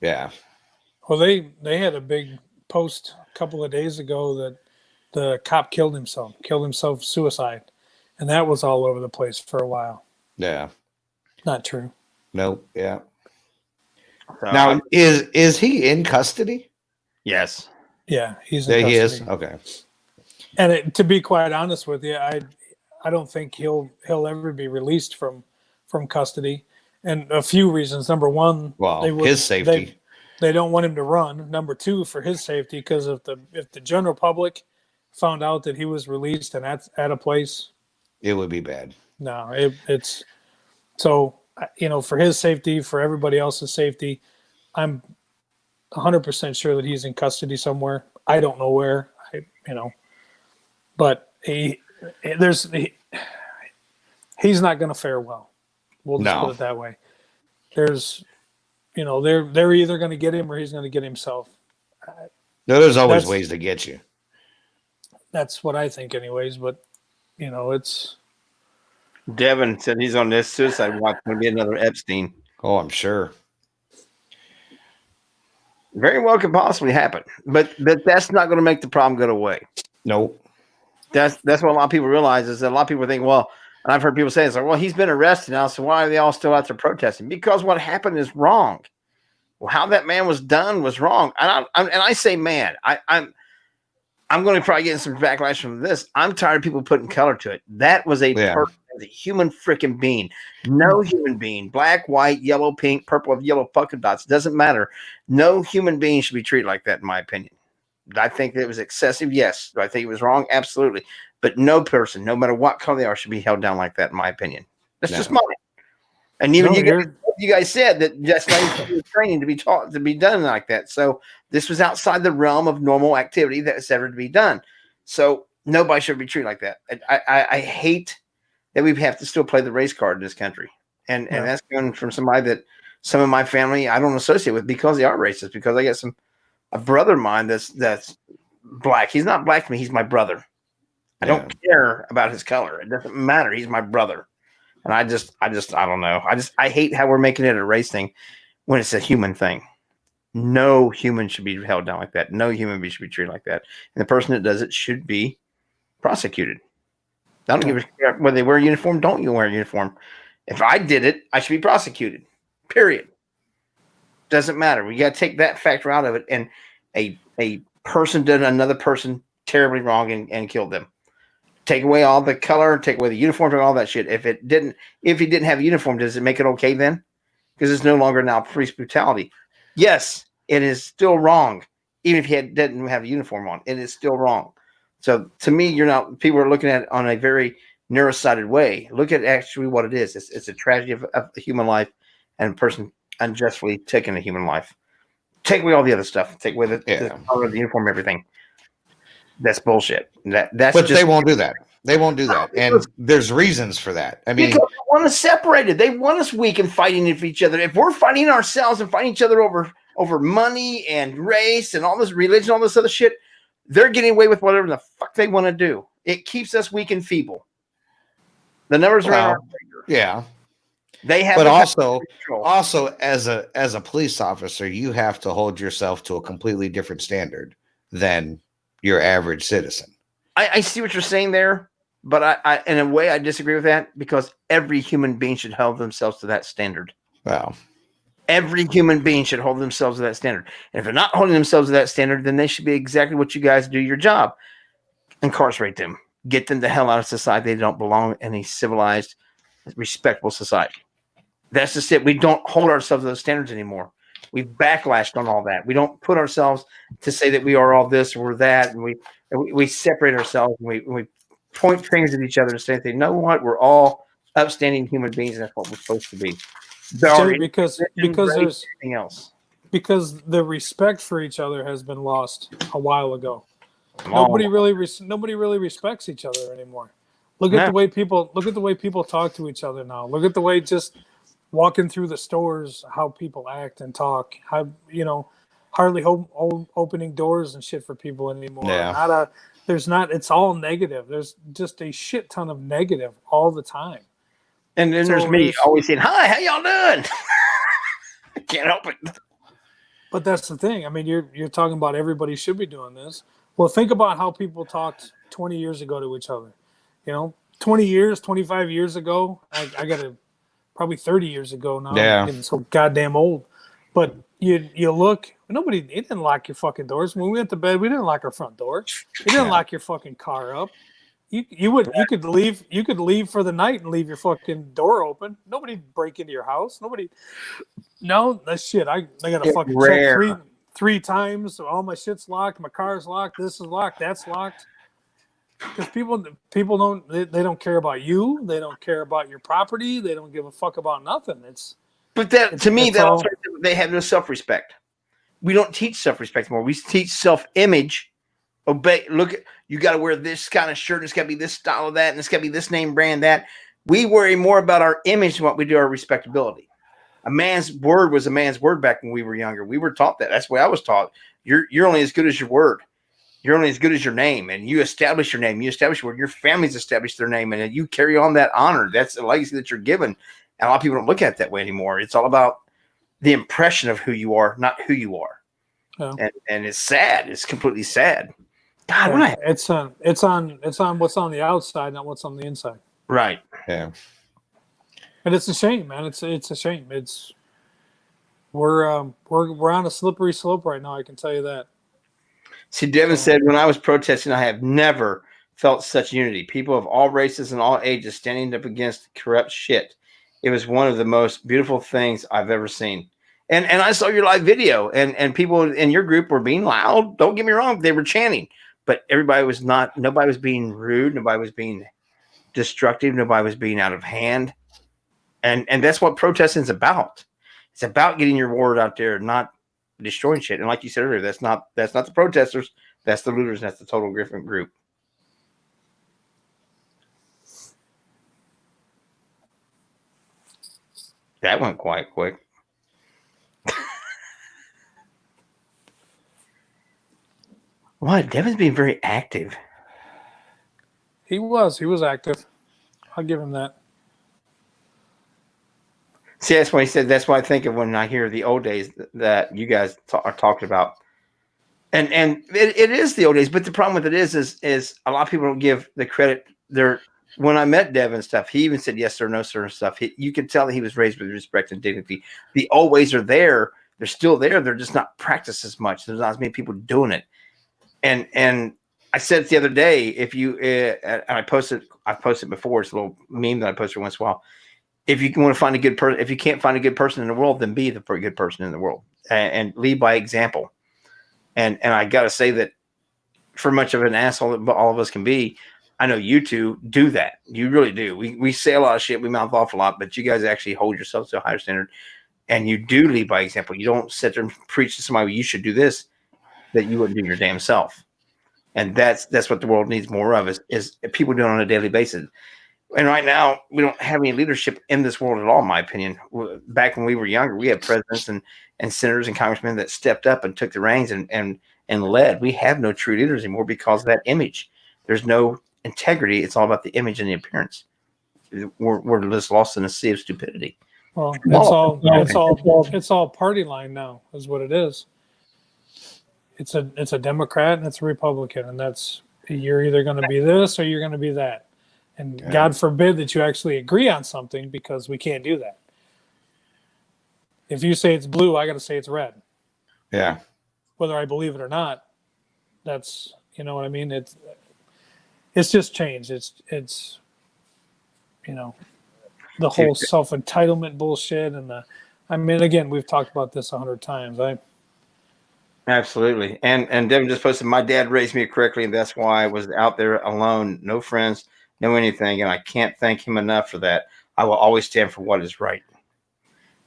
Yeah. Well, they had a big post a couple of days ago that the cop killed himself, suicide. And that was all over the place for a while. Yeah. Not true. Nope. Yeah. Now, is he in custody? Yes. Yeah, he's in custody. He is. Okay. And to be quite honest with you, I don't think he'll ever be released from custody, and a few reasons. Number one, his safety. They don't want him to run. Number two, for his safety, because if the general public found out that he was released and at a place, it would be bad. No, it's so. For his safety, for everybody else's safety, I'm 100% sure that he's in custody somewhere. I don't know where, but he's not going to fare well. We'll just put it that way. There's, they're either going to get him or he's going to get himself. There's always ways to get you. That's what I think, anyways. But it's. Devin said he's on this suicide watch. Going to be another Epstein. Oh, I'm sure. Very well could possibly happen, but that's not going to make the problem go away. Nope. That's what a lot of people realize is that a lot of people think, well, and I've heard people say, it's like, well, he's been arrested now, so why are they all still out there protesting? Because what happened is wrong. Well, how that man was done was wrong. And I say, man, I'm going to probably get some backlash from this. I'm tired of people putting color to it. That was a person, a human freaking being. No human being, black, white, yellow, pink, purple with yellow polka dots, doesn't matter. No human being should be treated like that, in my opinion. I think it was excessive. Yes. Do I think it was wrong? Absolutely. But no person, no matter what color they are, should be held down like that, in my opinion. That's just mine. And even you guys said that just like training to be taught to be done like that. So this was outside the realm of normal activity that was ever to be done. So nobody should be treated like that. I hate that we have to still play the race card in this country, and that's coming from somebody that some of my family I don't associate with because they are racist. Because I got a brother of mine that's black. He's not black to me. He's my brother. I don't care about his color. It doesn't matter. He's my brother. And I don't know. I hate how we're making it a race thing when it's a human thing. No human should be held down like that. No human being should be treated like that. And the person that does it should be prosecuted. I don't give a shit whether they wear a uniform. Don't you wear a uniform? If I did it, I should be prosecuted. Period. Doesn't matter. We got to take that factor out of it. And a person did another person terribly wrong and killed them. Take away all the color, take away the uniform, all that shit. If he didn't have a uniform, does it make it okay then? Because it's no longer now police brutality. Yes, it is still wrong. Even if he didn't have a uniform on, it is still wrong. So to me, people are looking at it on a very narrow-sighted way. Look at actually what it is. It's a tragedy of a human life and a person unjustly taking a human life. Take away all the other stuff. Take away the color of the uniform, everything. That's bullshit. But they won't do that. They won't do that. And there's reasons for that. I mean, because they want us separated. They want us weak and fighting with each other. If we're fighting ourselves and fighting each other over money and race and all this religion, all this other shit, they're getting away with whatever the fuck they want to do. It keeps us weak and feeble. The numbers are in our favor. Yeah. They have, but also as a police officer, you have to hold yourself to a completely different standard than your average citizen. I see what you're saying there, but I in a way I disagree with that because every human being should hold themselves to that standard. Wow. Every human being should hold themselves to that standard. And if they're not holding themselves to that standard, then they should be exactly what you guys do your job. Incarcerate them. Get them the hell out of society. They don't belong in a civilized, respectable society. That's just it. We don't hold ourselves to those standards anymore. We've backlashed on all that. We don't put ourselves to say that we are all this or we're that, and we separate ourselves and we point fingers at each other and say, "You know what? We're all upstanding human beings, and that's what we're supposed to be." Because there's anything else. Because the respect for each other has been lost a while ago. Nobody really respects each other anymore. Look at the way people talk to each other now. Look at the way just walking through the stores, how people act and talk. How hardly opening doors and shit for people anymore. Yeah. It's all negative. There's just a shit ton of negative all the time. And then there's me always saying, "Hi, how y'all doing?" I can't help it. But that's the thing. I mean, you're talking about everybody should be doing this. Well, think about how people talked 20 years ago to each other. 20 years, 25 years ago. I got probably 30 years ago now. Yeah. I'm getting so goddamn old. But you look, it didn't lock your fucking doors. When we went to bed, we didn't lock our front door. You didn't lock your fucking car up. You could leave for the night and leave your fucking door open. Nobody'd break into your house. That shit. I got to fucking check three times. All my shit's locked. My car's locked. This is locked. That's locked. Because people don't care about you. They don't care about your property. They don't give a fuck about nothing. They have no self-respect. We don't teach self-respect anymore. We teach self-image. Obey. Look, you got to wear this kind of shirt. And it's got to be this style of that, and it's got to be this name brand that. We worry more about our image than what we do our respectability. A man's word was a man's word back when we were younger. We were taught that. That's the way I was taught. You're only as good as your word. You're only as good as your name, and you establish your name. You establish your word. Your family's established their name, and you carry on that honor. That's a legacy that you're given. And a lot of people don't look at it that way anymore. It's all about the impression of who you are, not who you are. Yeah. And it's sad. It's completely sad. God, it's on what's on the outside, not what's on the inside. Right. Yeah. And it's a shame, man. It's a shame. We're on a slippery slope right now. I can tell you that. See, Devin said, when I was protesting, I have never felt such unity. People of all races and all ages standing up against corrupt shit. It was one of the most beautiful things I've ever seen. And I saw your live video, and people in your group were being loud. Don't get me wrong. They were chanting. But nobody was being rude. Nobody was being destructive. Nobody was being out of hand. And that's what protesting is about. It's about getting your word out there, not destroying shit. And like you said earlier, that's not the protesters, that's the looters, that's the total different group. That went quite quick. What? Devin's being very active. He was active. I'll give him that. See, that's why he said. That's why I think of when I hear the old days that you guys are talking about, and it is the old days. But the problem with it is a lot of people don't give the credit. When I met Devin and stuff, he even said yes sir, no sir and stuff. You could tell that he was raised with respect and dignity. The old ways are there. They're still there. They're just not practiced as much. There's not as many people doing it. And I said it the other day. If you and I've posted before. It's a little meme that I post every once in a while. If you want to find a good person, if you can't find a good person in the world, then be the good person in the world and lead by example. And I got to say that for much of an asshole that all of us can be, I know you two do that. You really do. We say a lot of shit. We mouth off a lot, but you guys actually hold yourselves to a higher standard and you do lead by example. You don't sit there and preach to somebody, you should do this, that you wouldn't do your damn self. And that's what the world needs more of is people doing it on a daily basis. And right now, we don't have any leadership in this world at all, in my opinion. Back when we were younger, we had presidents and senators and congressmen that stepped up and took the reins and led. We have no true leaders anymore because of that image. There's no integrity. It's all about the image and the appearance. We're just lost in a sea of stupidity. Well, it's all party line now, is what it is. It's a Democrat and it's a Republican, and that's you're either going to be this or you're going to be that. And God forbid that you actually agree on something, because we can't do that. If you say it's blue, I got to say it's red. Yeah. Whether I believe it or not, that's, you know what I mean? It's just changed. It's the whole self-entitlement bullshit again, we've talked about this 100 times. Absolutely. And Devin just posted, my dad raised me correctly, and that's why I was out there alone, no friends, no anything, and I can't thank him enough for that. I will always stand for what is right.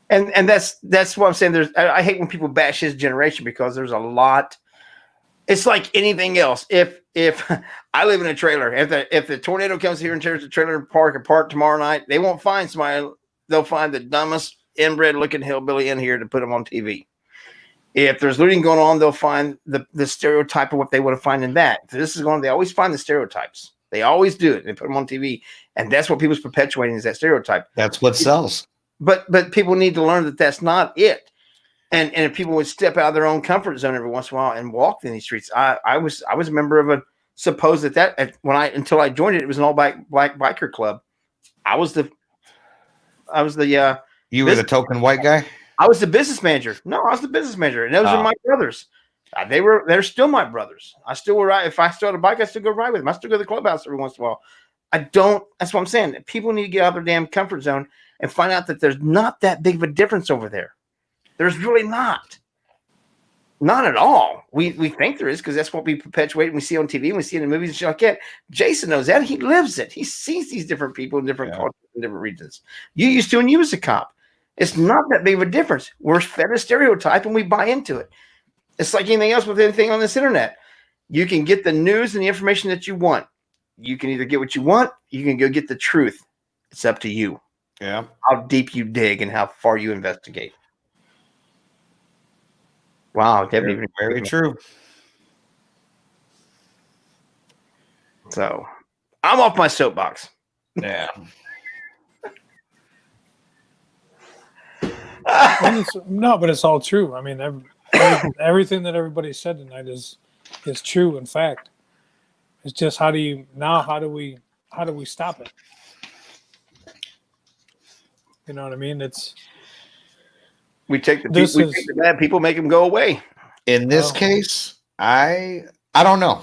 And that's what I'm saying. I hate when people bash his generation, because there's a lot. It's like anything else. If I live in a trailer, if the tornado comes here and tears the trailer park apart tomorrow night, they won't find somebody. They'll find the dumbest inbred looking hillbilly in here to put them on TV. If there's looting going on, they'll find the stereotype of what they want to find in that. They always find the stereotypes. They always do it. They put them on TV, and that's what people's perpetuating, is that stereotype. That's what sells. But people need to learn that that's not it. And if people would step out of their own comfort zone every once in a while and walk in these streets, I was a member of a supposed until I joined it, it was an all black biker club. You were the token white guy? I was the business manager. No, I was the business manager, and those are my brothers. They're still my brothers. I still will ride. If I still had a bike, I still go ride with them. I still go to the clubhouse every once in a while. That's what I'm saying. People need to get out of their damn comfort zone and find out that there's not that big of a difference over there. There's really not. Not at all. We think there is, because that's what we perpetuate and we see on TV and we see in the movies and shit like that. Jason knows that. He lives it. He sees these different people in different cultures and different regions. You used to when you was a cop. It's not that big of a difference. We're fed a stereotype and we buy into it. It's like anything else with anything on this internet. You can get the news and the information that you want. You can either get what you want, you can go get the truth. It's up to you. Yeah. How deep you dig and how far you investigate. Wow, very, very true. So I'm off my soapbox. Yeah. But it's all true. I mean, everything that everybody said tonight is true. In fact, it's just how do we stop it? You know what I mean? We take the bad people, make them go away. In this case, I don't know.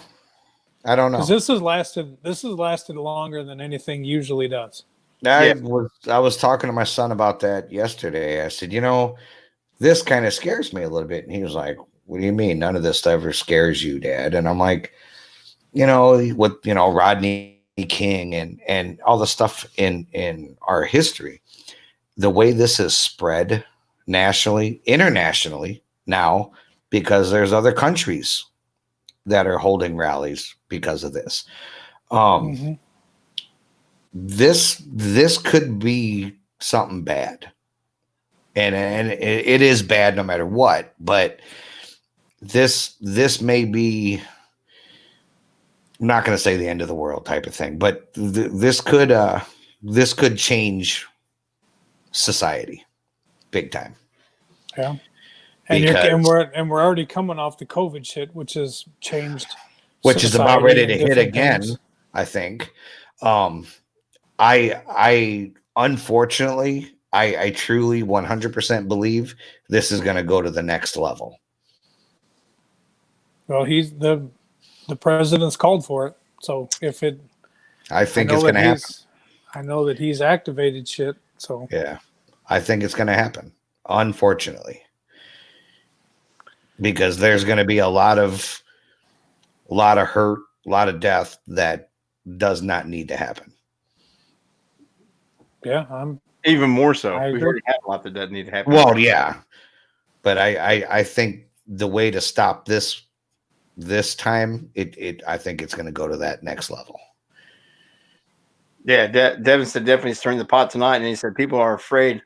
Because this has lasted longer than anything usually does. I was talking to my son about that yesterday. I said, this kind of scares me a little bit. And he was like, what do you mean? None of this ever scares you, Dad? And I'm like, with Rodney King and all the stuff in our history. the way this is spread nationally, internationally now, because there's other countries that are holding rallies because of this. Mhm. This could be something bad, and it is bad no matter what. But this may be, I'm not going to say the end of the world type of thing, but this could change society big time. Yeah. And we're already coming off the COVID shit, which has changed, which is about society ready and to hit different again. things. I think. I unfortunately, I truly 100% believe this is going to go to the next level. Well, he's the president's called for it. So if it, I think it's going to happen. I know that he's activated shit. So Yeah, I think it's going to happen. Unfortunately, because there's going to be a lot of hurt, a lot of death that does not need to happen. yeah, I'm Even more so. I We've agree. already had a lot that doesn't need to happen. Well, yeah, but I think the way to stop this time, I think it's going to go to that next level. Yeah, Devin said definitely stirring the pot tonight, and he said people are afraid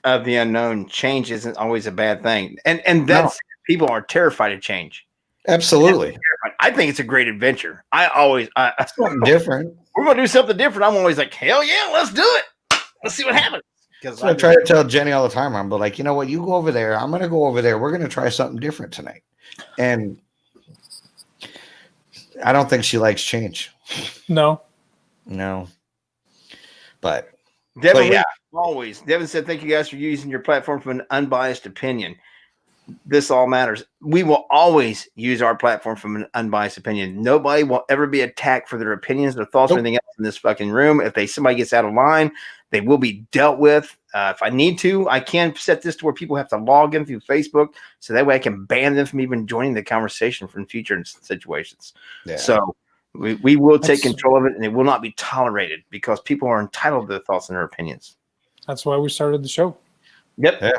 of the unknown. Change isn't always a bad thing, and that's people are terrified of change. Absolutely, I think it's a great adventure. something different. We're gonna do something different. I'm always like, hell yeah, let's do it. Let's see what happens. Because So I try to tell Jenny all the time. I'm like, you know what? You go over there. I'm going to go over there. We're going to try something different tonight. And I don't think she likes change. no. No. But Devin, yeah. always. Devin said, thank you guys for using your platform for an unbiased opinion. This all matters. We will always use our platform from an unbiased opinion. Nobody will ever be attacked for their opinions, their thoughts, or anything else in this fucking room. If somebody gets out of line, they will be dealt with. If I need to, I can set this to where people have to log in through Facebook, so that way I can ban them from even joining the conversation from future situations. Yeah. So we will take control of it, and it will not be tolerated because people are entitled to their thoughts and their opinions. That's why we started the show. Yep.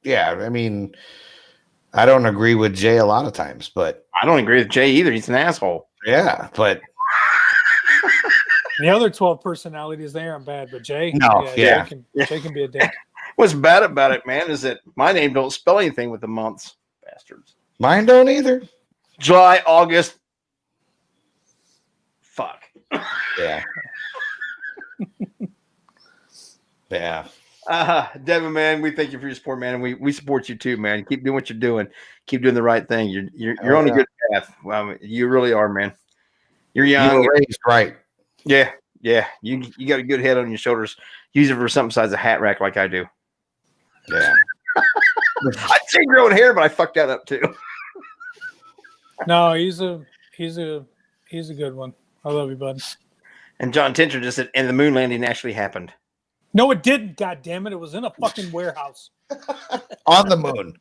Yeah. I mean, I don't agree with Jay a lot of times, but I don't agree with Jay either. He's an asshole. yeah, but The other 12 personalities, they aren't bad, but Jay, No, yeah. Jay can be a dick. What's bad about it, man, is that my name don't spell anything with the months. Bastards. mine don't either. July, August. Fuck. Yeah. Yeah. Devin, man, we thank you for your support, man, and we support you too, man. Keep doing what you're doing. Keep doing the right thing. You're on a good path. Well, you really are, man. You're young. You were raised right. Yeah. You got a good head on your shoulders. Use it for something besides a hat rack like I do. Yeah. I'd say growing hair, but I fucked that up too. No, he's a good one. I love you, bud. And John Tinter just said, and the moon landing actually happened. No, it didn't. God damn it! It was in a fucking warehouse. On the moon.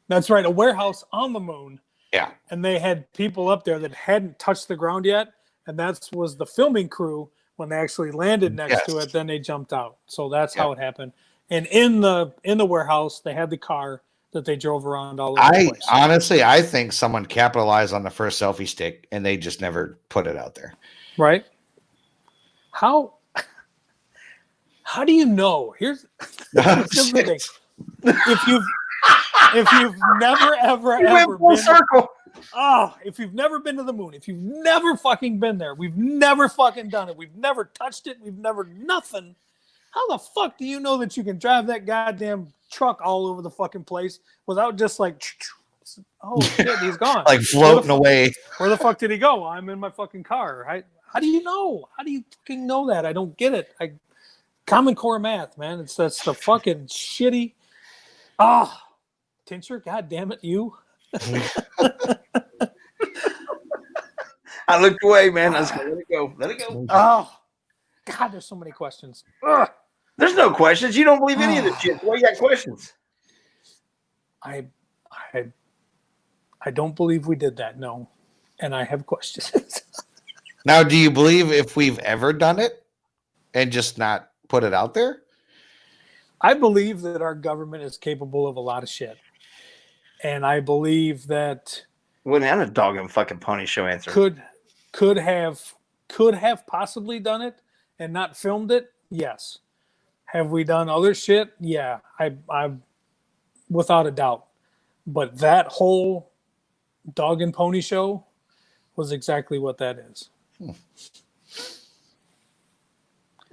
That's right, a warehouse on the moon. Yeah. And they had people up there that hadn't touched the ground yet, and that was the filming crew. When they actually landed next to it, then they jumped out. So that's how it happened. And in the warehouse, they had the car that they drove around all over the place. Honestly, I think someone capitalized on the first selfie stick and they just never put it out there. Right? How do you know? Here's the thing. If you've never ever been circle. if you've never been to the moon, if you've never fucking been there, we've never fucking done it, we've never touched it, we've never nothing. How the fuck do you know that you can drive that goddamn truck all over the fucking place without just like, oh shit, he's gone. Like floating away. Where the fuck did he go? I'm in my fucking car. How do you know? How do you fucking know that? I don't get it. Common Core math, man. That's the fucking shitty. Tincher, god damn it, you. I looked away, man. Let's go. Let it go. Let it go. Oh, God, there's so many questions. Ugh. There's no questions. You don't believe any of this shit. Why you got questions? I don't believe we did that. No, and I have questions. Now, do you believe if we've ever done it and just not put it out there. I believe that our government is capable of a lot of shit. And I believe that Wouldn't have a dog and fucking pony show answer. could have possibly done it and not filmed it. Yes. Have we done other shit? Yeah, I without a doubt. But that whole dog and pony show was exactly what that is.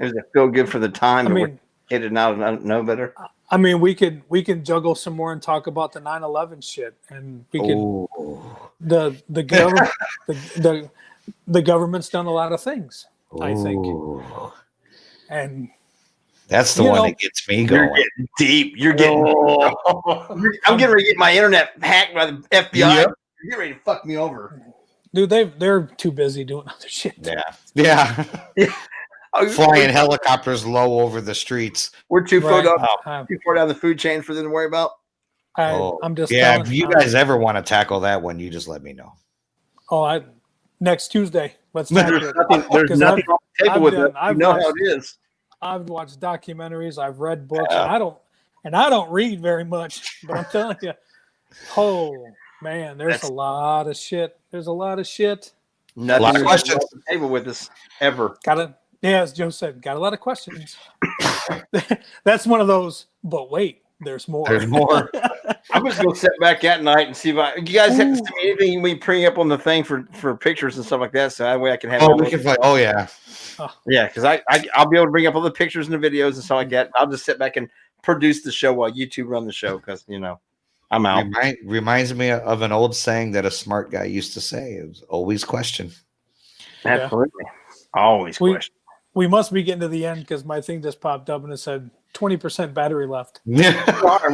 Does it feel good for the time? I but mean, we're hit it now and know better. I mean, we can juggle some more and talk about the 9/11 shit, and we can the government the government's done a lot of things. I think, and that's the you one know, that gets me You're going. getting deep. You're getting. I'm getting ready to get my internet hacked by the FBI. Yep. You're getting ready to fuck me over. dude, they're too busy doing other shit. Yeah. Oh, Flying helicopters low over the streets. We're too far Right. down, too far down the food chain for them to worry about. I'm just yeah. telling, If you guys ever want to tackle that one, you just let me know. next Tuesday. Let's There's tackle it. nothing, there's 'Cause nothing on the table I've with done- it. You I've know watched- how it is. I've watched documentaries, I've read books, and I don't read very much, but I'm telling you, oh man, there's a lot of shit. There's a lot of shit. Nothing lot of is questions. on the table with us ever. As Joe said, got a lot of questions. That's one of those, but wait, there's more. There's more. I'm just gonna sit back at night and see if you guys have to send me anything we bring up on the thing for pictures and stuff like that, so that way I can have. Yeah. Yeah, because I'll be able to bring up all the pictures and the videos and stuff like that. I'll just sit back and produce the show while you two run the show because I'm out. Reminds me of an old saying that a smart guy used to say. It was always question. Absolutely, always question. We must be getting to the end because my thing just popped up and it said 20% battery left. Yeah.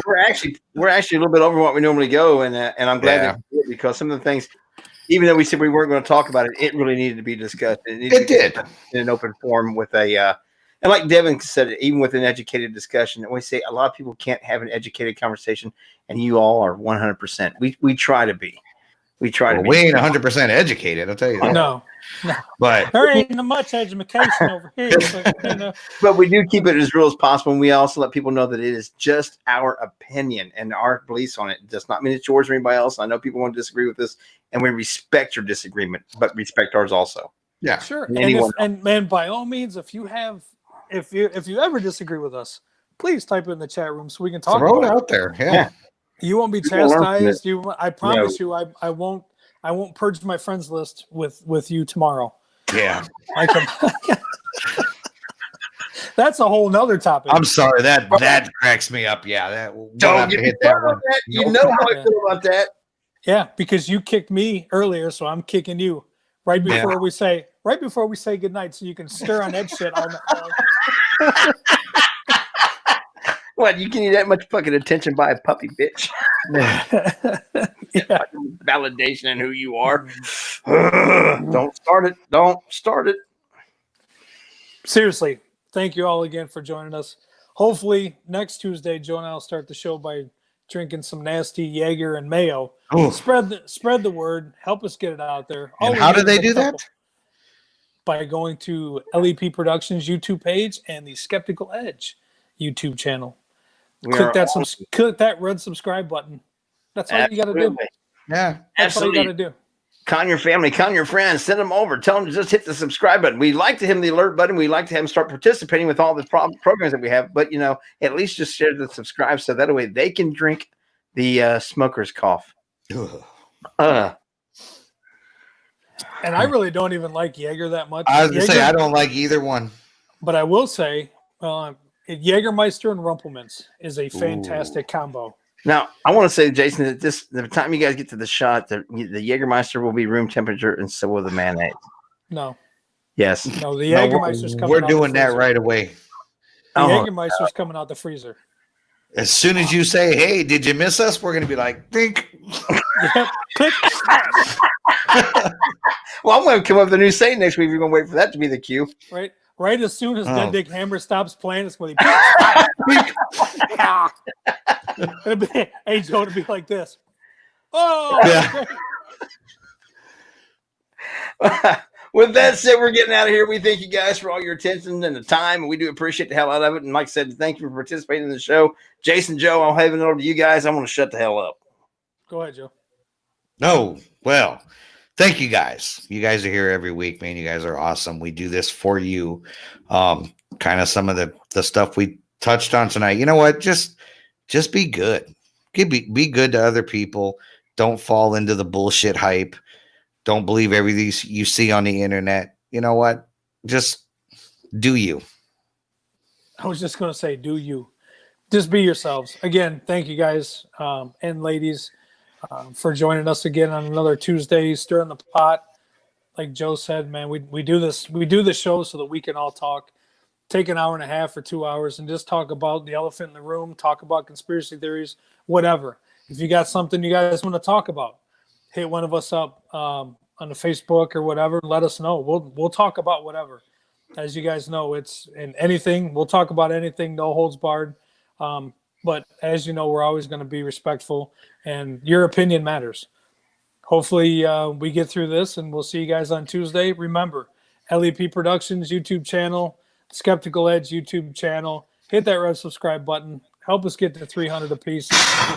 We're actually a little bit over what we normally go, and I'm glad that we did because some of the things, even though we said we weren't going to talk about it, it really needed to be discussed. It did in an open forum with and like Devin said, even with an educated discussion, we say a lot of people can't have an educated conversation, and you all are 100%. We try to be. We try to be. We ain't 100% educated, I'll tell you that. No. But There ain't much education over here. But we do keep it as real as possible, and we also let people know that it is just our opinion and our beliefs on it. It does not mean it's yours or anybody else. I know people want to disagree with this, and we respect your disagreement, but respect ours also. yeah. Sure. And And by all means, if you ever disagree with us, please type it in the chat room so we can talk Throw it about it. out there. Yeah. You won't be People learn from chastised. I promise you, I won't purge my friends list with you tomorrow. Yeah. I can. That's a whole nother topic. I'm sorry. That cracks me up. Yeah. We'll have to hit that one. You know how I feel about that. Yeah, because you kicked me earlier, so I'm kicking you right before we say goodnight, so you can stir on that shit all night. What, you can need that much fucking attention by a puppy, bitch? Yeah. Validation in who you are. Don't start it. Don't start it. Seriously, thank you all again for joining us. Hopefully next Tuesday, Joe and I will start the show by drinking some nasty Jaeger and mayo. Ooh. Spread the word. Help us get it out there. All And we how need do is they a do that? couple. By going to LEP Productions YouTube page and the Skeptical Edge YouTube channel. Click that red subscribe button. That's all you got to do. Yeah. That's all you got Absolutely. to do. Con your family, con your friends, send them over. Tell them to just hit the subscribe button. We like to hit the alert button. We like to have them start participating with all the programs that we have. But, at least just share the subscribe so that way they can drink the smoker's cough. And I really don't even like Jaeger that much. I was going to say, Jaeger- I don't like either one. But I will say, Jägermeister and Rumpelmans is a fantastic combo. Now, I want to say, Jason, that the time you guys get to the shot, the Jägermeister will be room temperature, and so will the mayonnaise. No, Yes. no, the No, Jägermeister's coming we're out doing the that freezer. right away. The Oh. Jägermeister's coming out the freezer. As soon as you say, hey, did you miss us? We're going to be like, think. Yep. Click. Well, I'm going to come up with a new saying next week. We're going to wait for that to be the cue. Right as soon as Oh. Dead Dick Hammer stops playing, it's going to be. Hey, Joe, it'll be like this. Oh, Yeah. great. With that said, we're getting out of here. We thank you guys for all your attention and the time, and we do appreciate the hell out of it. And like I said, thank you for participating in the show. Jason, Joe, I'll have it over to you guys. I'm going to shut the hell up. Go ahead, Joe. No, well, thank you guys. You guys are here every week, man. You guys are awesome. We do this for you. Kind of some of the stuff we touched on tonight. You know what? Just be good. Be good to other people. Don't fall into the bullshit hype. Don't believe everything you see on the internet. You know what? Just do you. I was just going to say, do you. Just be yourselves. Again, thank you guys and ladies for joining us again on another Tuesday, Stirring the Pot. Like Joe said, man, we do this. We do the show so that we can all talk. Take an hour and a half or 2 hours and just talk about the elephant in the room, talk about conspiracy theories, whatever. If you got something you guys want to talk about, hit one of us up on the Facebook or whatever. Let us know. We'll talk about whatever. As you guys know, it's in anything. We'll talk about anything, no holds barred. But as you know, we're always going to be respectful, and your opinion matters. Hopefully we get through this, and we'll see you guys on Tuesday. Remember, LEP Productions YouTube channel, Skeptical Edge YouTube channel. Hit that red subscribe button. Help us get to 300 apiece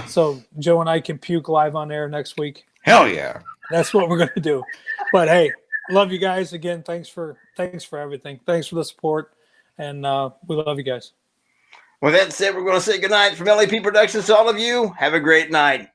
so Joe and I can puke live on air next week. Hell yeah. That's what we're going to do. But hey, love you guys again. Thanks for everything. Thanks for the support, and we love you guys. With that said, we're going to say goodnight from LAP Productions to all of you. Have a great night.